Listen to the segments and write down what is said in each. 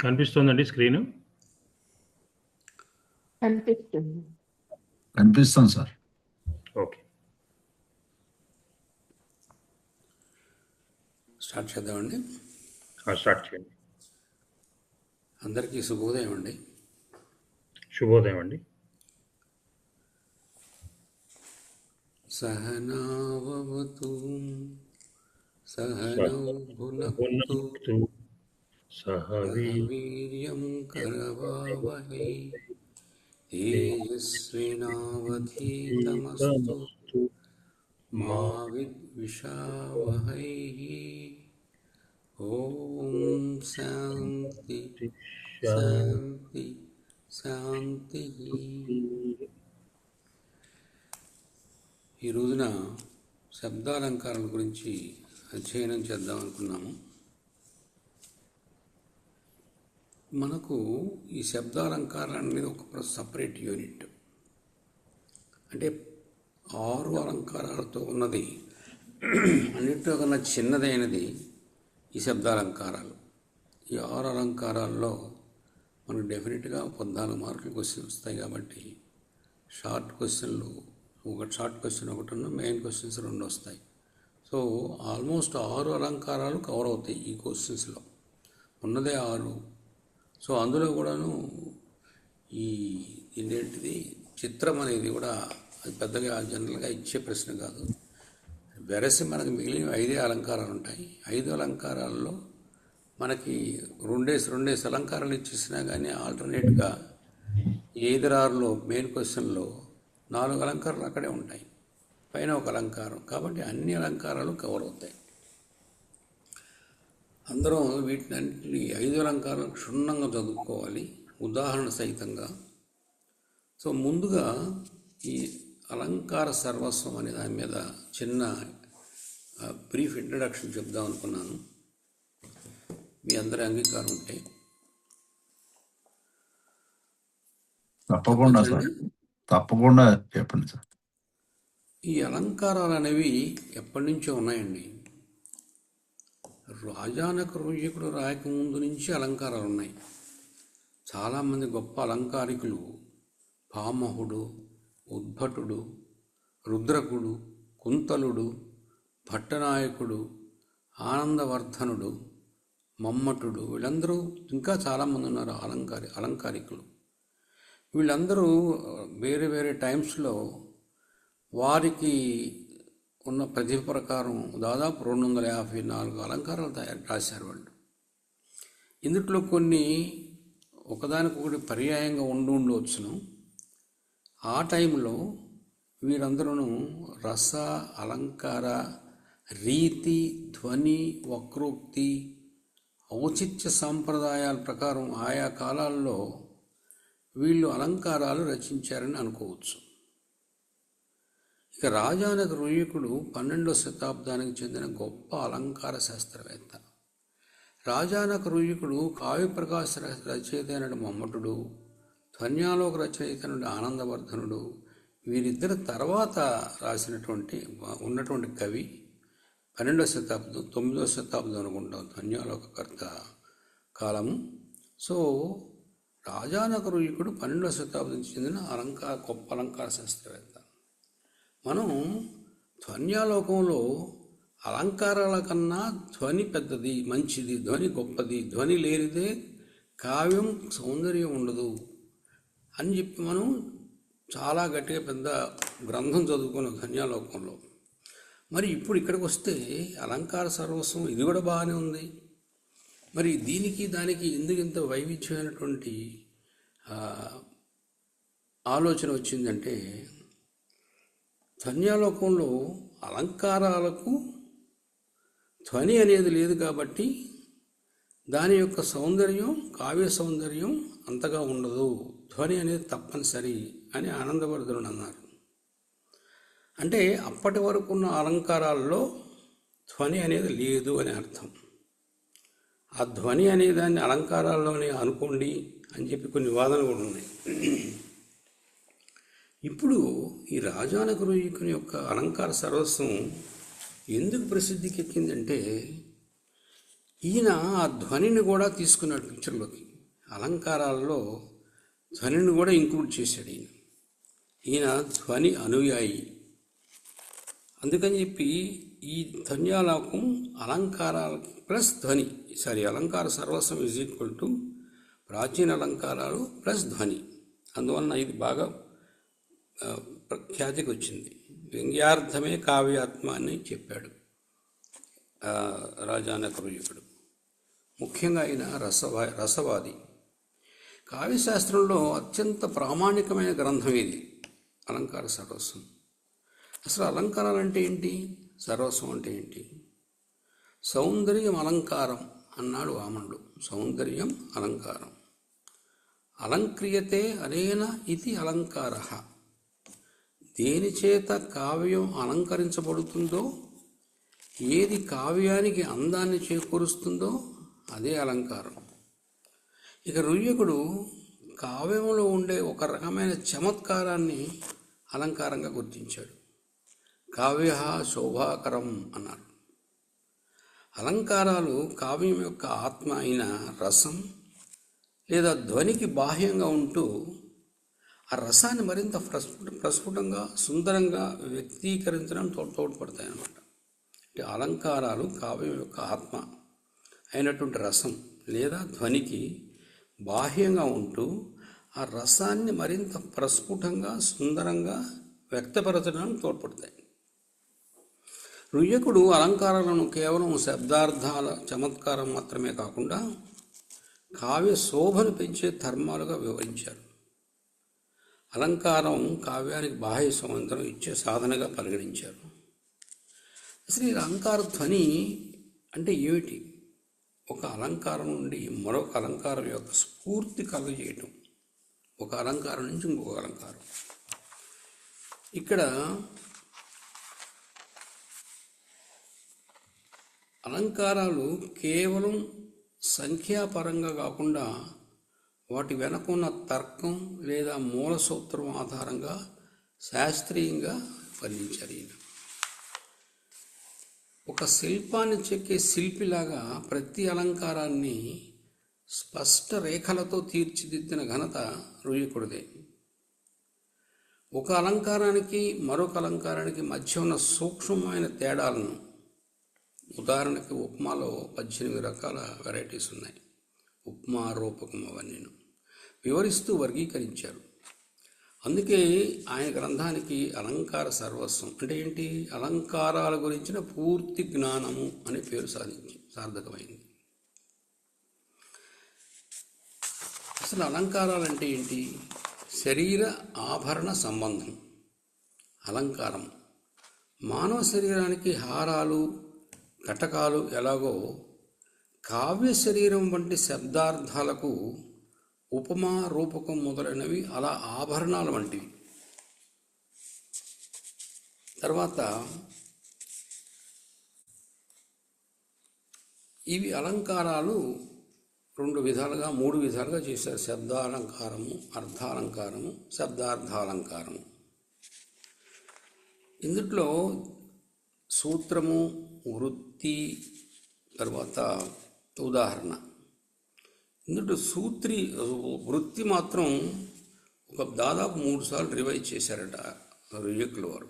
కనిపిస్తుందండి స్క్రీన్? కనిపిస్తుంది. కనిపిస్తుంది సార్. ఓకే, స్టార్ట్ చేద్దామండి. స్టార్ట్ చేయండి. అందరికీ శుభోదయం అండి. శుభోదయం అండి. సహనావతు సహనౌ భునక్తు సహ వీర్యం కరవావహై తేజస్వినావధీతమస్తు మా విద్విషావహై. ఓం శాంతి శాంతి శాంతి. ఈ రోజున శబ్దాలంకారాల గురించి అధ్యయనం చేద్దాం అనుకున్నాము. మనకు ఈ శబ్దాలంకారం అనేది ఒక సపరేట్ యూనిట్. అంటే 6 అలంకారాలతో ఉన్నది. అన్నింటిలో కన్నా చిన్నదైనది ఈ శబ్దాలంకారాలు. ఈ 6 అలంకారాల్లో మనకు డెఫినెట్గా 14 మార్కులు క్వశ్చన్ వస్తాయి. కాబట్టి షార్ట్ క్వశ్చన్లు షార్ట్ క్వశ్చన్ ఒకటి మెయిన్ క్వశ్చన్స్ 2 వస్తాయి. సో ఆల్మోస్ట్ 6 అలంకారాలు కవర్ అవుతాయి ఈ క్వశ్చన్స్లో. ఉన్నదే 6. సో అందులో కూడాను ఇదేంటిది చిత్రం అనేది కూడా అది పెద్దగా జనరల్గా ఇచ్చే ప్రశ్న కాదు. వెరసి మనకి మిగిలిన 5 అలంకారాలు ఉంటాయి. 5 అలంకారాల్లో మనకి రెండేసి అలంకారాలు ఇచ్చేసినా కానీ ఆల్టర్నేట్గా ఏదరారులో మెయిన్ క్వశ్చన్లో 4 అలంకారాలు అక్కడే ఉంటాయి, పైన ఒక అలంకారం. కాబట్టి అన్ని అలంకారాలు కవర్ అవుతాయి. అందరం వీటిని అన్నింటినీ 5 అలంకారాలు క్షుణ్ణంగా చదువుకోవాలి, ఉదాహరణ సహితంగా. సో ముందుగా ఈ అలంకార సర్వస్వం అనే దాని మీద చిన్న బ్రీఫ్ ఇంట్రడక్షన్ చెప్దాం అనుకున్నాను. మీ అందరి అంగీకారం ఉంటే తప్పకుండా సార్, తప్పకుండా చెప్పండి సార్. ఈ అలంకారాలు అనేవి ఎప్పటి నుంచో ఉన్నాయండి. రాజానక రుయ్యకుడు రాయకముందు నుంచి అలంకారాలు ఉన్నాయి. చాలామంది గొప్ప అలంకారికులు పామహుడు, ఉద్భటుడు, రుద్రకుడు, కుంతలుడు, భట్టనాయకుడు, ఆనందవర్ధనుడు, మమ్మటుడు, వీళ్ళందరూ ఇంకా చాలామంది ఉన్నారు అలంకారికులు. వీళ్ళందరూ వేరే వేరే టైమ్స్లో వారికి ఉన్న ప్రతిభ ప్రకారం దాదాపు 254 అలంకారాలు రాశారు వాళ్ళు. ఇందులో కొన్ని ఒకదానికొకటి పర్యాయంగా ఉండవచ్చును. ఆ టైంలో వీరందరూ రస, అలంకార, రీతి, ధ్వని, వక్రోక్తి, ఔచిత్య సాంప్రదాయాల ప్రకారం ఆయా కాలాల్లో వీళ్ళు అలంకారాలు రచించారని అనుకోవచ్చు. ఇక రాజానక రుయ్యకుడు 12వ శతాబ్దానికి చెందిన గొప్ప అలంకార శాస్త్రవేత్త. రాజానక రుయ్యకుడు కావ్యప్రకాశ రచయిత అయిన మమ్మటుడు, ధ్వన్యాలోక రచయిత అయిన ఆనందవర్ధనుడు, వీరిద్దరి తర్వాత ఉన్నటువంటి కవి 12వ శతాబ్దం 9వ శతాబ్దం అనుకుంటాం ధ్వన్యాలోకకర్త కాలము. సో రాజానక రుయ్యకుడు 12వ శతాబ్దం చెందిన గొప్ప అలంకార శాస్త్రవేత్త. మనం ధ్వన్యాలోకంలో అలంకారాల కన్నా ధ్వని పెద్దది, మంచిది, ధ్వని గొప్పది, ధ్వని లేనిదే కావ్యం సౌందర్యం ఉండదు అని చెప్పి మనం చాలా గట్టిగా పెద్ద గ్రంథం చదువుకున్నాం ధ్వన్యాలోకంలో. మరి ఇప్పుడు ఇక్కడికి వస్తే అలంకార సర్వస్వం ఇది కూడా బాగానే ఉంది. మరి దీనికి దానికి ఎందుకు ఇంత వైవిధ్యమైనటువంటి ఆలోచన వచ్చిందంటే, ధ్వన్యాలోకంలో అలంకారాలకు ధ్వని అనేది లేదు కాబట్టి దాని యొక్క సౌందర్యం, కావ్య సౌందర్యం అంతగా ఉండదు, ధ్వని అనేది తప్పనిసరి అని ఆనందవర్ధనుడు అన్నారు. అంటే అప్పటి వరకు ఉన్న అలంకారాల్లో ధ్వని అనేది లేదు అని అర్థం. ఆ ధ్వని అనే దాన్ని అలంకారాల్లోనే అనుకోండి అని చెప్పి కొన్ని వాదనలు కూడా ఉన్నాయి. ఇప్పుడు ఈ రాజానక రుయ్యకుని యొక్క అలంకార సర్వస్వం ఎందుకు ప్రసిద్ధికి ఎక్కిందంటే, ఈయన ఆ ధ్వనిని కూడా తీసుకున్నాడు పిక్చర్లోకి. అలంకారాలలో ధ్వనిని కూడా ఇంక్లూడ్ చేశాడు ఈయన ధ్వని అనుయాయి. అందుకని చెప్పి ఈ ధ్వన్యాలకు అలంకారాలు ప్లస్ ధ్వని అలంకార సర్వస్వం ఈజ్ ఈక్వల్ టు ప్రాచీన అలంకారాలు ప్లస్ ధ్వని. అందువలన ఇది బాగా ఖ్యాతికి వచ్చింది. వ్యంగ్యార్థమే కావ్యాత్మ అని చెప్పాడు రాజానక రుయ్యకుడు. ముఖ్యంగా ఆయన రసవాది. కావ్యశాస్త్రంలో అత్యంత ప్రామాణికమైన గ్రంథం ఇది అలంకార సర్వస్వం. అసలు అలంకారాలు అంటే ఏంటి, సర్వస్వం అంటే ఏంటి? సౌందర్యం అలంకారం అన్నాడు వామనుడు. సౌందర్యం అలంకారం. అలంక్రియతే అనేన ఇది అలంకార. దేని చేత కావ్యం అలంకరించబడుతుందో, ఏది కావ్యానికి అందాన్ని చేకూరుస్తుందో అదే అలంకారం. ఇక రుయ్యకుడు కావ్యంలో ఉండే ఒక రకమైన చమత్కారాన్ని అలంకారంగా గుర్తించాడు. కావ్య శోభాకరం అన్నారు. అలంకారాలు కావ్యం యొక్క ఆత్మ అయిన రసం లేదా ధ్వనికి బాహ్యంగా ఉంటూ ఆ రసాన్ని మరింత ప్రస్ఫుటంగా సుందరంగా వ్యక్తీకరించడం తోడ్పడతాయి అన్నమాట. అంటే అలంకారాలు కావ్యం యొక్క ఆత్మ అయినటువంటి రసం లేదా ధ్వనికి బాహ్యంగా ఉంటూ ఆ రసాన్ని మరింత ప్రస్ఫుటంగా సుందరంగా వ్యక్తపరచడానికి తోడ్పడతాయి. రుయ్యకుడు అలంకారాలను కేవలం శబ్దార్థాల చమత్కారం మాత్రమే కాకుండా కావ్య శోభను పెంచే ధర్మాలుగా వివరించారు. అలంకారం కావ్యానికి బాహ్య సౌందర్యం ఇచ్చే సాధనగా పరిగణించారు. అసలు ఈ అలంకార ధ్వని అంటే ఏమిటి? ఒక అలంకారం నుండి మరొక అలంకారం యొక్క స్ఫూర్తి కలుగజేయటం, ఒక అలంకారం నుంచి ఇంకొక అలంకారం. ఇక్కడ అలంకారాలు కేవలం సంఖ్యాపరంగా కాకుండా వాటి వెనకున్న తర్కం లేదా మూల సూత్రం ఆధారంగా శాస్త్రీయంగా వర్ణించారు. ఒక శిల్పాన్ని చెక్కే శిల్పిలాగా ప్రతి అలంకారాన్ని స్పష్ట రేఖలతో తీర్చిదిద్దిన ఘనత రుయ్యకుడిదే. ఒక అలంకారానికి మరొక అలంకారానికి మధ్య ఉన్న సూక్ష్మమైన తేడాలను, ఉదాహరణకి ఉప్మాలో 18 రకాల వెరైటీస్ ఉన్నాయి. ఉప్మా రూపకం అవన్నీను వివరిస్తూ వర్గీకరించారు. అందుకే ఆయన గ్రంథానికి అలంకార సర్వస్వం అంటే ఏంటి, అలంకారాల గురించిన పూర్తి జ్ఞానము అనే పేరు సార్థకమైంది. అసలు అలంకారాలు అంటే ఏంటి? శరీర ఆభరణ సంబంధం. అలంకారం మానవ శరీరానికి హారాలు కటకాలు ఎలాగో కావ్య శరీరం వంటి శబ్దార్థాలకు ఉపమా రూపకం మొదలైనవి అలా ఆభరణాలు వంటివి. తర్వాత ఇవి అలంకారాలు 2 విధాలుగా 3 విధాలుగా చేశారు. శబ్దాలంకారము, అర్థాలంకారము, శబ్దార్థాలంకారము. ఇందులో సూత్రము, వృత్తి, తర్వాత ఉదాహరణ. ఇందులో వృత్తి మాత్రం దాదాపు 3 సార్లు రివైజ్ చేశారట రుయ్యకుల వారు.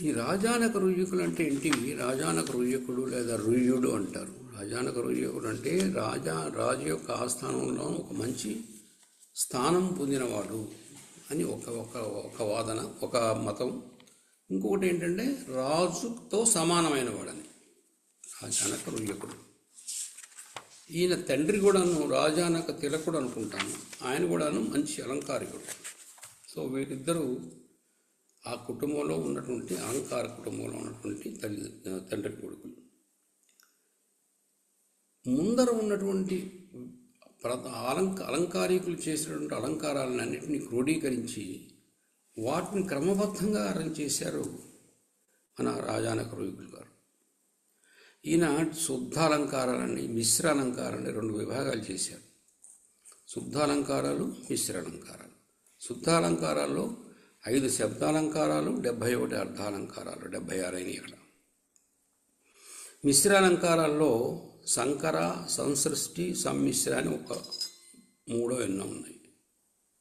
ఈ రాజానక రుయ్యకులు అంటే ఏంటి? రాజానక రుయ్యకుడు లేదా రుయ్యుడు అంటారు. రాజానక రుయ్యకుడు అంటే రాజు యొక్క ఆస్థానంలో ఒక మంచి స్థానం పొందినవాడు అని ఒక వాదన, ఒక మతం. ఇంకొకటి ఏంటంటే రాజుతో సమానమైన వాడని రాజానక రుయ్యకుడు. ఈయన తండ్రి కూడాను రాజానక తిలకుడు అనుకుంటాను. ఆయన కూడాను మంచి అలంకారికుడు. సో వీరిద్దరూ ఆ కుటుంబంలో ఉన్నటువంటి అలంకార కుటుంబంలో ఉన్నటువంటి తండ్రి కొడుకులు. ముందర ఉన్నటువంటి అలంకారికులు చేసినటువంటి అలంకారాలన్నింటినీ క్రోడీకరించి వాటిని క్రమబద్ధంగా అరేంజ్ చేశారు మన రాజానక రుయ్యకులు గారు. ఈయన శుద్ధాలంకారాలని, మిశ్ర అలంకారాలని 2 విభాగాలు చేశారు. శుద్ధాలంకారాలు, మిశ్ర అలంకారాలు. శుద్ధాలంకారాల్లో 5 శబ్దాలంకారాలు, 71 అర్థాలంకారాలు, 76 అయినాయి అక్కడ. మిశ్ర అలంకారాల్లో సంకర, సంసృష్టి, సమ్మిశ్ర అని ఒక మూడో ఎన్నో ఉన్నాయి.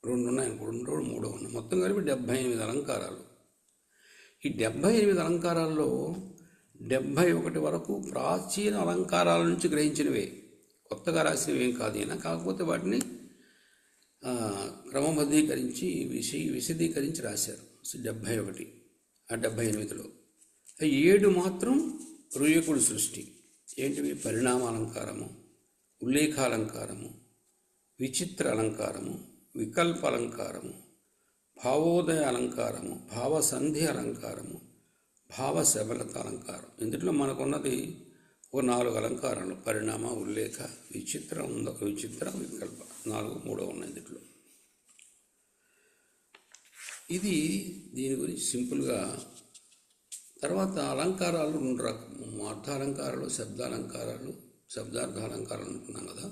2 ఉన్నాయి అనుకో, 2 3 ఉన్నాయి, మొత్తం కలిపి 78 అలంకారాలు. ఈ 78 అలంకారాల్లో 71 వరకు ప్రాచీన అలంకారాల నుంచి గ్రహించినవే, కొత్తగా రాసినవి ఏం కాదు అయినా. కాకపోతే వాటిని క్రమబద్ధీకరించి విశదీకరించి రాశారు 71. ఆ 78లో 7 మాత్రం రుయ్యకుడి సృష్టి. ఏంటివి? పరిణామాలంకారము, ఉల్లేఖాలంకారము, విచిత్ర అలంకారము, వికల్ప అలంకారము, భావోదయ అలంకారము, భావసంధి అలంకారము, భావశబలత అలంకారం. ఇందులో మనకున్నది ఒక 4 అలంకారాలు: పరిణామ, ఉల్లేఖ, విచిత్ర, వికల్ప. 3 ఉన్నాయి ఇందులో. ఇది దీని గురించి సింపుల్గా. తర్వాత అలంకారాలు 2 రకాలు: అర్థాలంకారాలు, శబ్దాలంకారాలు. శబ్దార్థాలంకారాలు అనుకున్నాం కదా.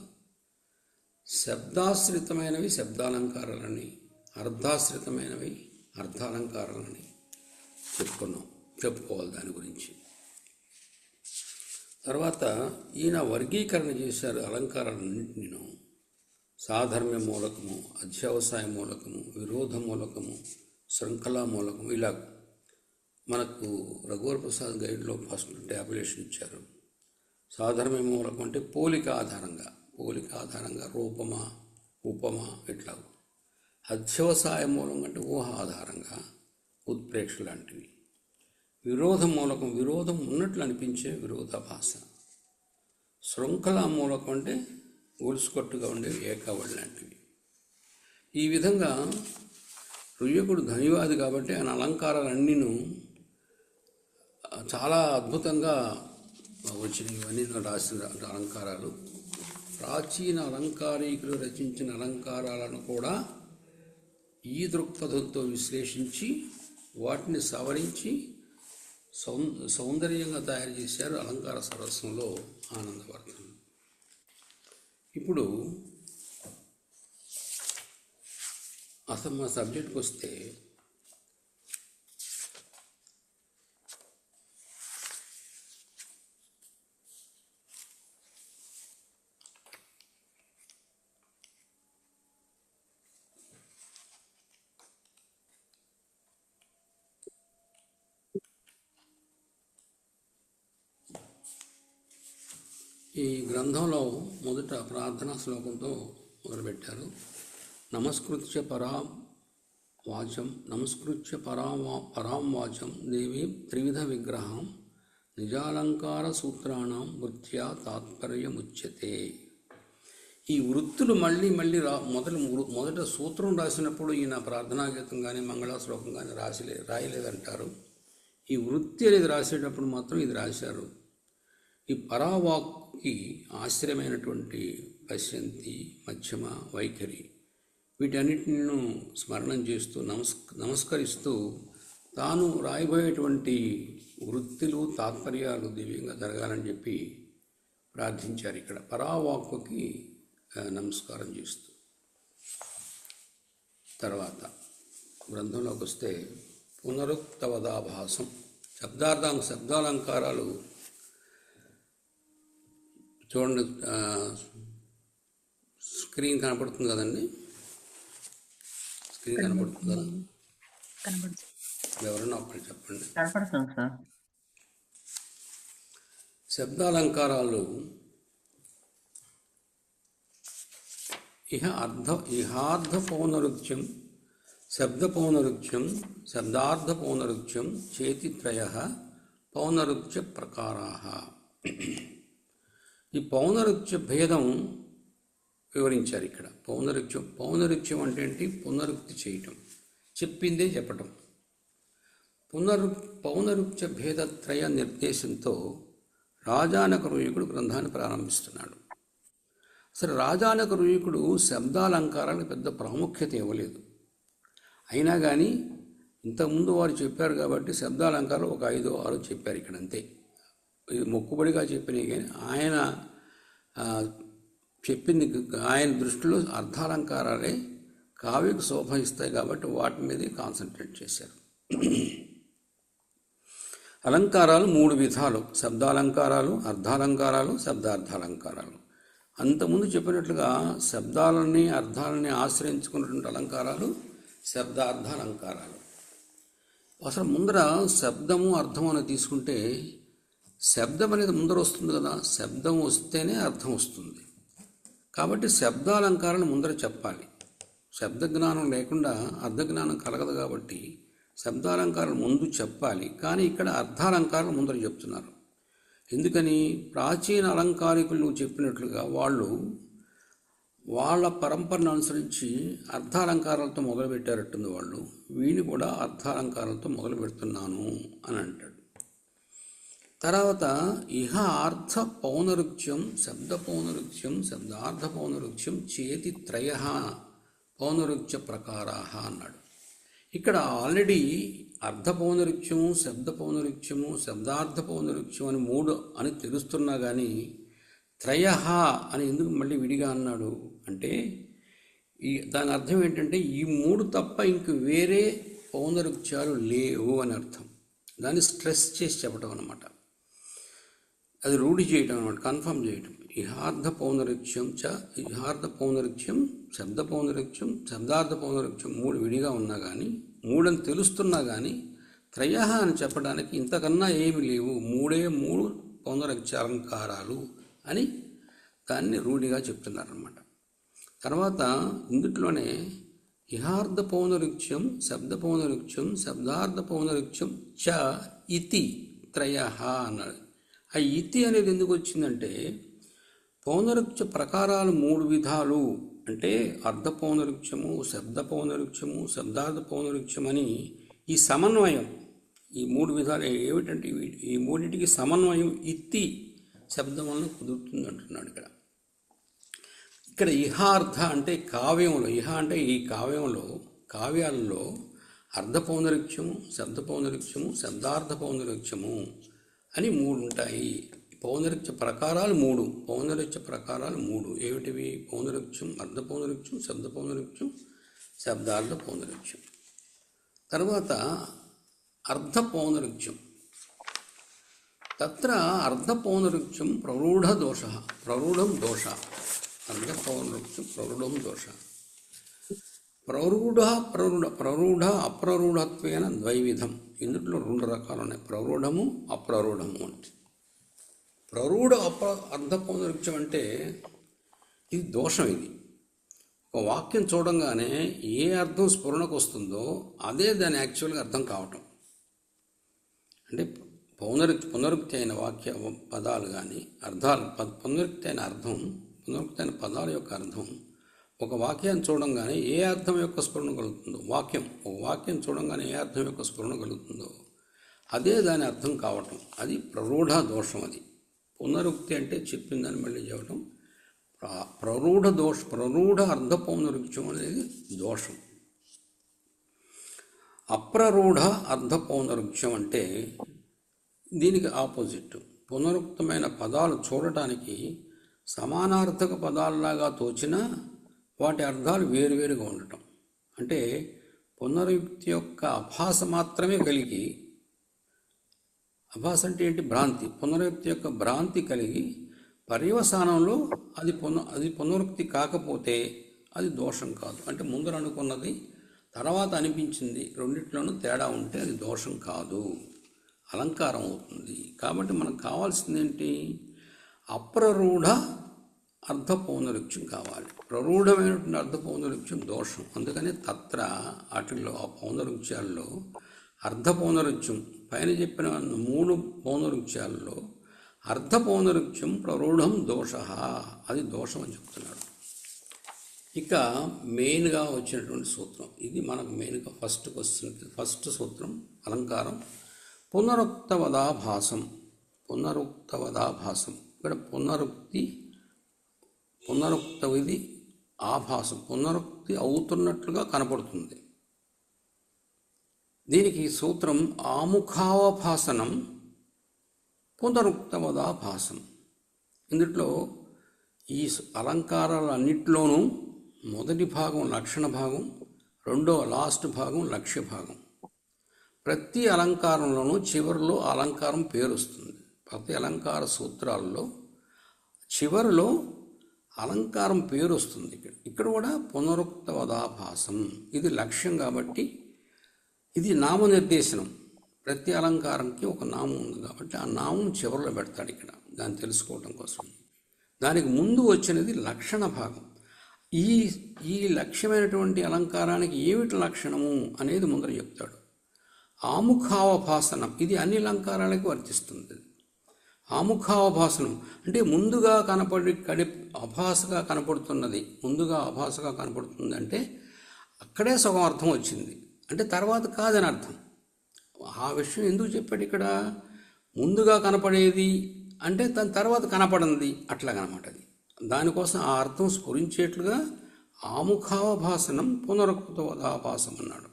శబ్దాశ్రితమైనవి శబ్దాలంకారాలని, అర్థాశ్రితమైనవి అర్థాలంకారాలని చెప్పుకోవాలి దాని గురించి. తర్వాత ఈయన వర్గీకరణ చేశారు అలంకారాలన్నింటినీ. సాధర్మ్య మూలకము, అధ్యవసాయ మూలకము, విరోధ మూలకము, శృంఖలా మూలకము. ఇలా మనకు రఘువర ప్రసాద్ గైడ్లో ఫస్ట్ ట్యాబులేషన్ ఇచ్చారు. సాధర్మ్య మూలకం అంటే పోలిక ఆధారంగా రూపమా, ఉపమా ఇట్లా. అధ్యవసాయ మూలం అంటే ఊహ ఆధారంగా ఉత్ప్రేక్ష లాంటివి. విరోధ మూలకం విరోధం ఉన్నట్లు అనిపించే విరోధాభాస. శృంఖలా మూలకం అంటే గొలుసుకట్టుగా ఉండే ఏకావళి లాంటివి. ఈ విధంగా రుయ్యకుడు ధనివాది కాబట్టి ఆయన అలంకారాలన్నీను చాలా అద్భుతంగా వచ్చినాయి. ఇవన్నీ రాసిన అలంకారాలు. ప్రాచీన అలంకారీకులు రచించిన అలంకారాలను కూడా ఈ దృక్పథంతో విశ్లేషించి వాటిని సవరించి సౌందర్యంగా తయారు చేశారు అలంకార సరస్వంలో ఆనందవర్ధన్. ఇప్పుడు అసలు మా సబ్జెక్ట్కి వస్తే, ఈ గ్రంథంలో మొదట ప్రార్థనా శ్లోకంతో మొదలుపెట్టారు. నమస్కృత్య పరాం వాచం దేవీం త్రివిధ విగ్రహం నిజాలంకార సూత్రాణం వృత్యా తాత్పర్యముచ్యతే. ఈ వృత్తులు మళ్ళీ మొదట సూత్రం రాసినప్పుడు ఈయన ప్రార్థనా గీతం కానీ మంగళా శ్లోకం కానీ రాయలేదంటారు. ఈ వృత్తి అనేది రాసేటప్పుడు మాత్రం ఇది రాశారు. ఈ పరావాక్కి ఆశ్రయమైనటువంటి పశ్యంతి, మధ్యమ, వైఖరి వీటన్నిటిని స్మరణం చేస్తూ నమస్కరిస్తూ తాను రాయబోయేటువంటి వృత్తులు తాత్పర్యాలు దివ్యంగా జరగాలని చెప్పి ప్రార్థించారు. ఇక్కడ పరావాక్కుకి నమస్కారం చేస్తూ. తర్వాత గ్రంథంలోకి వస్తే పునరుక్తవదాభాసం. శబ్దాలంకారాలు చూడండి, స్క్రీన్ కనపడుతుంది కదండి. స్క్రీన్ కనపడుతుంది కదా? ఎవరన్నా ఒకటి చెప్పండి. శబ్దాలంకారాలు ఇహార్థ పౌనరుక్త్యం, శబ్ద పౌనరుక్త్యం, శబ్దార్థ పౌనరుక్త్యం చేతిత్రయ పౌనరుక్త్య ప్రకారాః. ఈ పౌనరుక్త్య భేదం వివరించారు ఇక్కడ. పౌనరుక్త్యం అంటే ఏంటి? పునరుక్తి చేయటం, చెప్పిందే చెప్పటం. పౌనరుక్త్య భేదత్రయ నిర్దేశంతో రాజానక రుయ్యకుడు గ్రంథాన్ని ప్రారంభిస్తున్నాడు. అసలు రాజానక రుయ్యకుడు శబ్దాలంకారానికి పెద్ద ప్రాముఖ్యత ఇవ్వలేదు. అయినా కానీ ఇంతకుముందు వారు చెప్పారు కాబట్టి శబ్దాలంకారాలు ఒక 5 6 చెప్పారు ఇక్కడ, అంతే. ఇది మొక్కుబడిగా చెప్పినాయి. కానీ ఆయన చెప్పింది, ఆయన దృష్టిలో అర్థాలంకారాలే కావ్యకు శోభ ఇస్తాయి కాబట్టి వాటి మీదే కాన్సన్ట్రేట్ చేశారు. అలంకారాలు 3 విధాలు: శబ్దాలంకారాలు, అర్థాలంకారాలు, శబ్దార్థాలంకారాలు. అంతకుముందు చెప్పినట్లుగా శబ్దాలని అర్థాలని ఆశ్రయించుకున్నటువంటి అలంకారాలు శబ్దార్థాలంకారాలు. అసలు ముందర శబ్దము అర్థం అని తీసుకుంటే శబ్దం అనేది ముందర వస్తుంది కదా, శబ్దం వస్తేనే అర్థం వస్తుంది. కాబట్టి శబ్దాలంకారాలు ముందర చెప్పాలి. శబ్ద జ్ఞానం లేకుండా అర్థజ్ఞానం కలగదు. కాబట్టి శబ్దాలంకారాలు ముందు చెప్పాలి. కానీ ఇక్కడ అర్థాలంకారాలు ముందర చెప్తున్నారు. ఎందుకని? ప్రాచీన అలంకారికులు నువ్వు చెప్పినట్లుగా వాళ్ళ పరంపరను అనుసరించి అర్థాలంకారాలతో మొదలుపెట్టారట్టుంది వాళ్ళు. వీని కూడా అర్థాలంకారాలతో మొదలు పెడుతున్నాను అని అంటాడు. తర్వాత ఇహ అర్థ పౌనరుక్త్యం, శబ్ద పౌనరుక్త్యం, శబ్దార్థ పౌనరుక్త్యం చేతి త్రయ పౌనరుక్త్య ప్రకారాః అన్నాడు. ఇక్కడ ఆల్రెడీ అర్థ పౌనరుక్త్యము, శబ్ద పౌనరుక్త్యము, శబ్దార్థ పౌనరుక్త్యం అని 3 అని తెలుస్తున్నా కానీ త్రయ అని ఎందుకు మళ్ళీ విడిగా అన్నాడు అంటే దాని అర్థం ఏంటంటే ఈ 3 తప్ప ఇంక వేరే పౌనరుక్త్యాలు లేవు అని అర్థం. దాన్ని స్ట్రెస్ చేసి చెప్పడం అన్నమాట. అది రూఢి చేయడం అనమాట, కన్ఫర్మ్ చేయడం. ఇహార్థ పౌనరుక్త్యం ఇహార్థ పౌనరుక్త్యం, శబ్ద పౌనరుక్త్యం, శబ్దార్థ పౌనరుక్త్యం 3 విడిగా ఉన్నా కానీ 3 అని తెలుస్తున్నా కానీ త్రయ అని చెప్పడానికి ఇంతకన్నా ఏమి లేవు, 3 పౌనరుక్త్యాలంకారాలు అని దాన్ని రూఢిగా చెప్తున్నారన్నమాట. తర్వాత ఇందుట్లోనే ఇహార్థ పౌనరుక్త్యం, శబ్ద పౌనరుక్త్యం, శబ్దార్థ పౌనరుక్త్యం చ ఇతి త్రయ అన్నాడు. ఆ ఇతి అనేది ఎందుకు వచ్చిందంటే పౌనరుక్త్య ప్రకారాలు 3 విధాలు అంటే అర్ధ పౌనరుక్త్యము, శబ్ద పౌనరుక్త్యము, శబ్దార్థ పౌనరుక్త్యం అని ఈ సమన్వయం, ఈ 3 విధాలు ఏమిటంటే ఈ 3టికి సమన్వయం ఇతి శబ్దం వలన కుదురుతుంది అంటున్నాడు. ఇక్కడ ఇహార్థ అంటే కావ్యంలో, ఇహ అంటే ఈ కావ్యాలలో అర్ధ పౌనరుక్త్యము, శబ్ద పౌనరుక్త్యము, శబ్దార్థ పౌనరుక్త్యము అని 3 ఉంటాయి. పౌనరుక్త్య ప్రకారాలు 3, పౌనరుక్త్య ప్రకారాలు 3 ఏమిటివి? పౌనరుక్త్యం, అర్ధ పౌనరుక్త్యం, శబ్ద పౌనరుక్త్యం, శబ్దార్థ పౌనరుక్త్యం. తర్వాత అర్ధ పౌనరుక్త్యం. తత్ర అర్ధ పౌనరుక్త్యం ప్రరూఢం దోష. అర్ధ పౌనరుక్త్యం ప్రరూఢం దోష. ప్రరూఢ అప్రరూఢత్వేన ద్వైవిధం. ఇందులో 2 రకాలు ఉన్నాయి, ప్రరూఢము అప్రరూఢము అంటే. ప్రరూఢ అర్ధ పౌనరుక్త్యం అంటే ఇది దోషం. ఇది ఒక వాక్యం చూడంగానే ఏ అర్థం స్ఫురణకు వస్తుందో అదే దాని యాక్చువల్గా అర్థం కావటం. అంటే పునరుక్తి అయిన వాక్య పదాలు కానీ అర్థాలు, పునరుక్తి అయిన పదాల యొక్క అర్థం ఒక వాక్యాన్ని చూడంగానే ఏ అర్థం యొక్క స్ఫురణ కలుగుతుందో, ఒక వాక్యం చూడంగానే ఏ అర్థం యొక్క స్ఫురణ కలుగుతుందో అదే దాని అర్థం కావటం, అది ప్రరూఢ దోషం. అది పునరుక్తి అంటే చెప్పిందని మళ్ళీ చెప్పడం. ప్రరూఢ అర్ధ పౌనరుక్త్యం అనేది దోషం. అప్రరూఢ అర్ధ పౌనరుక్త్యం అంటే దీనికి ఆపోజిట్. పునరుక్తమైన పదాలు చూడటానికి సమానార్థక పదాలలాగా తోచినా వాటి అర్థాలు వేరువేరుగా ఉండటం. అంటే పునరుక్తి యొక్క అభాస మాత్రమే కలిగి, అభాస అంటే ఏంటి? భ్రాంతి. పునరుక్తి యొక్క భ్రాంతి కలిగి పర్యవసానంలో అది పునరుక్తి కాకపోతే అది దోషం కాదు. అంటే ముందర అనుకున్నది తర్వాత అనిపించింది, రెండిట్లోనూ తేడా ఉంటే అది దోషం కాదు, అలంకారం అవుతుంది. కాబట్టి మనకు కావాల్సింది ఏంటి? అప్రరూఢ అర్ధ పౌనరుక్త్యం కావాలి. ప్రరూఢమైనటువంటి అర్ధ పౌనరుక్త్యం దోషం. అందుకని తత్ర వాటిల్లో ఆ పౌనరుక్త్యాల్లో అర్ధ పౌనరుక్త్యం పైన చెప్పిన 3 పౌనరుక్త్యాల్లో అర్ధ పౌనరుక్త్యం ప్రరూఢం దోష, అది దోషం అని చెప్తున్నాడు. ఇక మెయిన్గా వచ్చినటువంటి సూత్రం ఇది మనకు మెయిన్గా ఫస్ట్ సూత్రం అలంకారం. పునరుక్తవదాభాసం. ఇక్కడ పునరుక్తవిధి ఆభాసం, పునరుక్తి అవుతున్నట్లుగా కనపడుతుంది. దీనికి సూత్రం ఆముఖావభాసనం పునరుక్తవదాభాసం. ఇందులో ఈ అలంకారాలన్నిటిలోనూ మొదటి భాగం లక్షణ భాగం, రెండో లాస్ట్ భాగం లక్ష్య భాగం. ప్రతి అలంకారంలోనూ చివరిలో అలంకారం పేరు వస్తుంది. ప్రతి అలంకార సూత్రాల్లో చివరిలో అలంకారం పేరు వస్తుంది. ఇక్కడ కూడా పునరుక్త వదాభాసం, ఇది లక్ష్యం కాబట్టి ఇది నామనిర్దేశనం. ప్రతి అలంకారంకి ఒక నామం ఉంది కాబట్టి ఆ నామం చివరిలో పెడతాడు ఇక్కడ, దాన్ని తెలుసుకోవడం కోసం. దానికి ముందు వచ్చినది లక్షణ భాగం. ఈ లక్ష్యమైనటువంటి అలంకారానికి ఏమిటి లక్షణము అనేది ముందర చెప్తాడు. ఆముఖావభాసనం, ఇది అన్ని అలంకారాలకు వర్తిస్తుంది. ఆముఖావభాసనం అంటే ముందుగా అభాసగా కనపడుతున్నది, ముందుగా అభాసగా కనపడుతుంది అంటే అక్కడే సగం అర్థం వచ్చింది, అంటే తర్వాత కాదని అర్థం. ఆ విషయం ఎందుకు చెప్పాడు ఇక్కడ? ముందుగా కనపడేది అంటే దాని తర్వాత కనపడింది అట్లాగనమాట. అది దానికోసం ఆ అర్థం స్ఫురించేట్లుగా ఆముఖావభాసనం పునరుక్త వదాభాసం అన్నాడు.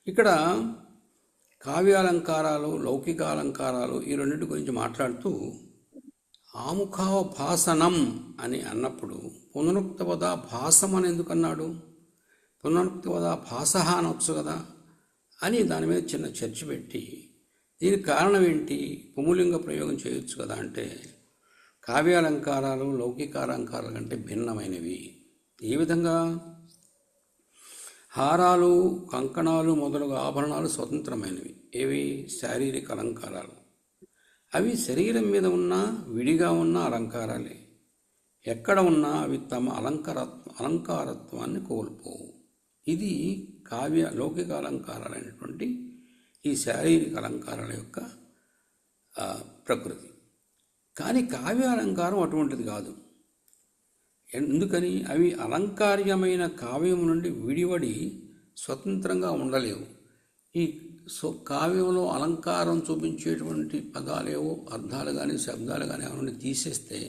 ఇక్కడ కావ్యాలంకారాలు, లౌకిక అలంకారాలు ఈ రెండింటి గురించి మాట్లాడుతూ ఆముఖావభాసనం అని అన్నప్పుడు పునరుక్త వదాభాసం అని ఎందుకు అన్నాడు? పునరుక్త వదాభాస అనొచ్చు కదా అని దాని మీద చిన్న చర్చ పెట్టి, దీనికి కారణం ఏంటి, పుంలింగ ప్రయోగం చేయొచ్చు కదా అంటే, కావ్యాలంకారాలు లౌకిక అలంకారాల కంటే భిన్నమైనవి. ఏ విధంగా? హారాలు, కంకణాలు మొదలగు ఆభరణాలు స్వతంత్రమైనవి. ఏవి? శారీరక అలంకారాలు. అవి శరీరం మీద ఉన్న విడిగా ఉన్న అలంకారాలే. ఎక్కడ ఉన్నా అవి తమ అలంకారత్వాన్ని కోల్పోవు. ఇది లౌకిక అలంకారాలైనటువంటి ఈ శారీరక అలంకారాల యొక్క ప్రకృతి. కానీ కావ్య అలంకారం అటువంటిది కాదు. ఎందుకని? అవి అలంకార్యమైన కావ్యం నుండి విడివడి స్వతంత్రంగా ఉండలేవు. ఈ కావ్యంలో అలంకారం చూపించేటువంటి పదాలేవో, అర్థాలు కానీ శబ్దాలు కానీ అవన్నీ తీసేస్తే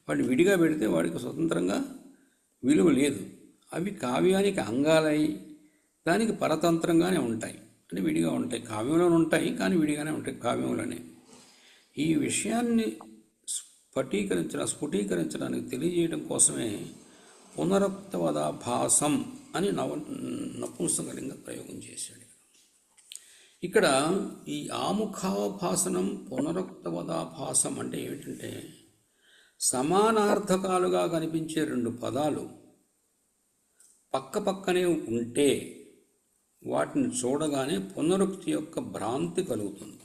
వాడిని విడిగా పెడితే వాడికి స్వతంత్రంగా విలువ లేదు. అవి కావ్యానికి అంగాలై దానికి పరతంత్రంగానే ఉంటాయి, అంటే విడిగా ఉంటాయి. కావ్యంలోనే ఉంటాయి కానీ విడిగానే ఉంటాయి కావ్యంలోనే. ఈ విషయాన్ని స్ఫుటీకరించడానికి తెలియజేయడం కోసమే పునరుక్త వదాభాసం అని నపుంసకలింగ ప్రయోగం చేశాడు. ఇక్కడ ఈ ఆముఖావభాసనం, పునరుక్త వదాభాసం అంటే ఏమిటంటే, సమానార్థకాలుగా కనిపించే రెండు పదాలు పక్కపక్కనే ఉంటే వాటిని చూడగానే పునరుక్తి యొక్క భ్రాంతి కలుగుతుంది.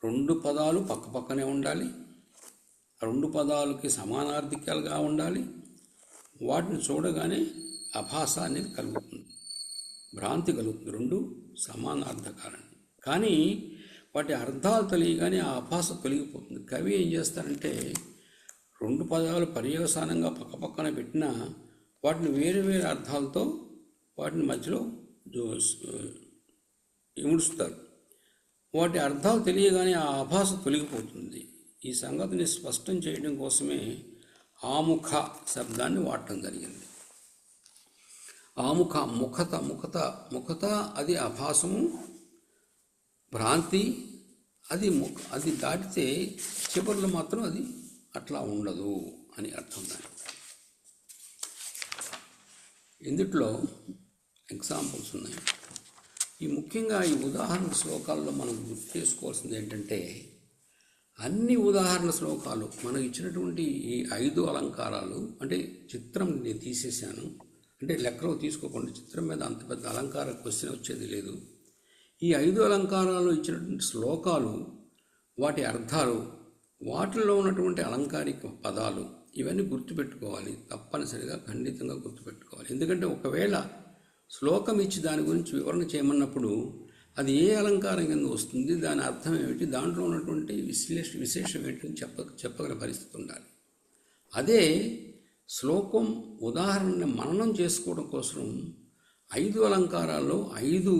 రెండు పదాలు పక్కపక్కనే ఉండాలి, రెండు పదాలకి సమానార్థికాలుగా ఉండాలి, వాటిని చూడగానే అభాస అనేది కలుగుతుంది, భ్రాంతి కలుగుతుంది. రెండు సమానార్థకాలని. కానీ వాటి అర్థాలు తెలియగానే ఆ అభాస తొలగిపోతుంది. కవి ఏం చేస్తారంటే, రెండు పదాలు పర్యవసానంగా పక్కపక్కన పెట్టినా వాటిని వేరు వేరు అర్థాలతో వాటిని మధ్యలో ఇముడుస్తారు. వాటి అర్థాలు తెలియగానే ఆ అభాస తొలగిపోతుంది. ఈ సంగతిని స్పష్టం చేయడం కోసమే ఆముఖ శబ్దాన్ని వాడటం జరిగింది. ఆముఖ, ముఖత అది అభాసము, భ్రాంతి. అది దాటితే చివరిలో మాత్రం అది అట్లా ఉండదు అని అర్థం. దాని ఇందుట్లో ఎగ్జాంపుల్స్ ఉన్నాయి. ముఖ్యంగా ఈ ఉదాహరణ శ్లోకాల్లో మనం గుర్తు చేసుకోవాల్సింది ఏంటంటే, అన్ని ఉదాహరణ శ్లోకాలు మనకు ఇచ్చినటువంటి ఈ 5 అలంకారాలు, అంటే చిత్రం నేను తీసేశాను, అంటే లెక్కలో తీసుకోకుండా చిత్రం మీద అంత పెద్ద అలంకార క్వశ్చన్ వచ్చేది లేదు. ఈ 5 అలంకారాలు ఇచ్చినటువంటి శ్లోకాలు, వాటి అర్థాలు, వాటిల్లో ఉన్నటువంటి అలంకారిక పదాలు, ఇవన్నీ గుర్తుపెట్టుకోవాలి. తప్పనిసరిగా ఖండితంగా గుర్తుపెట్టుకోవాలి. ఎందుకంటే ఒకవేళ శ్లోకం ఇచ్చి దాని గురించి వివరణ చేయమన్నప్పుడు అది ఏ అలంకారం కింద వస్తుంది, దాని అర్థం ఏమిటి, దాంట్లో ఉన్నటువంటి విశేషం ఏంటని చెప్పగల పరిస్థితి ఉండాలి. అదే శ్లోకం ఉదాహరణని మననం చేసుకోవడం కోసం 5 అలంకారాల్లో 5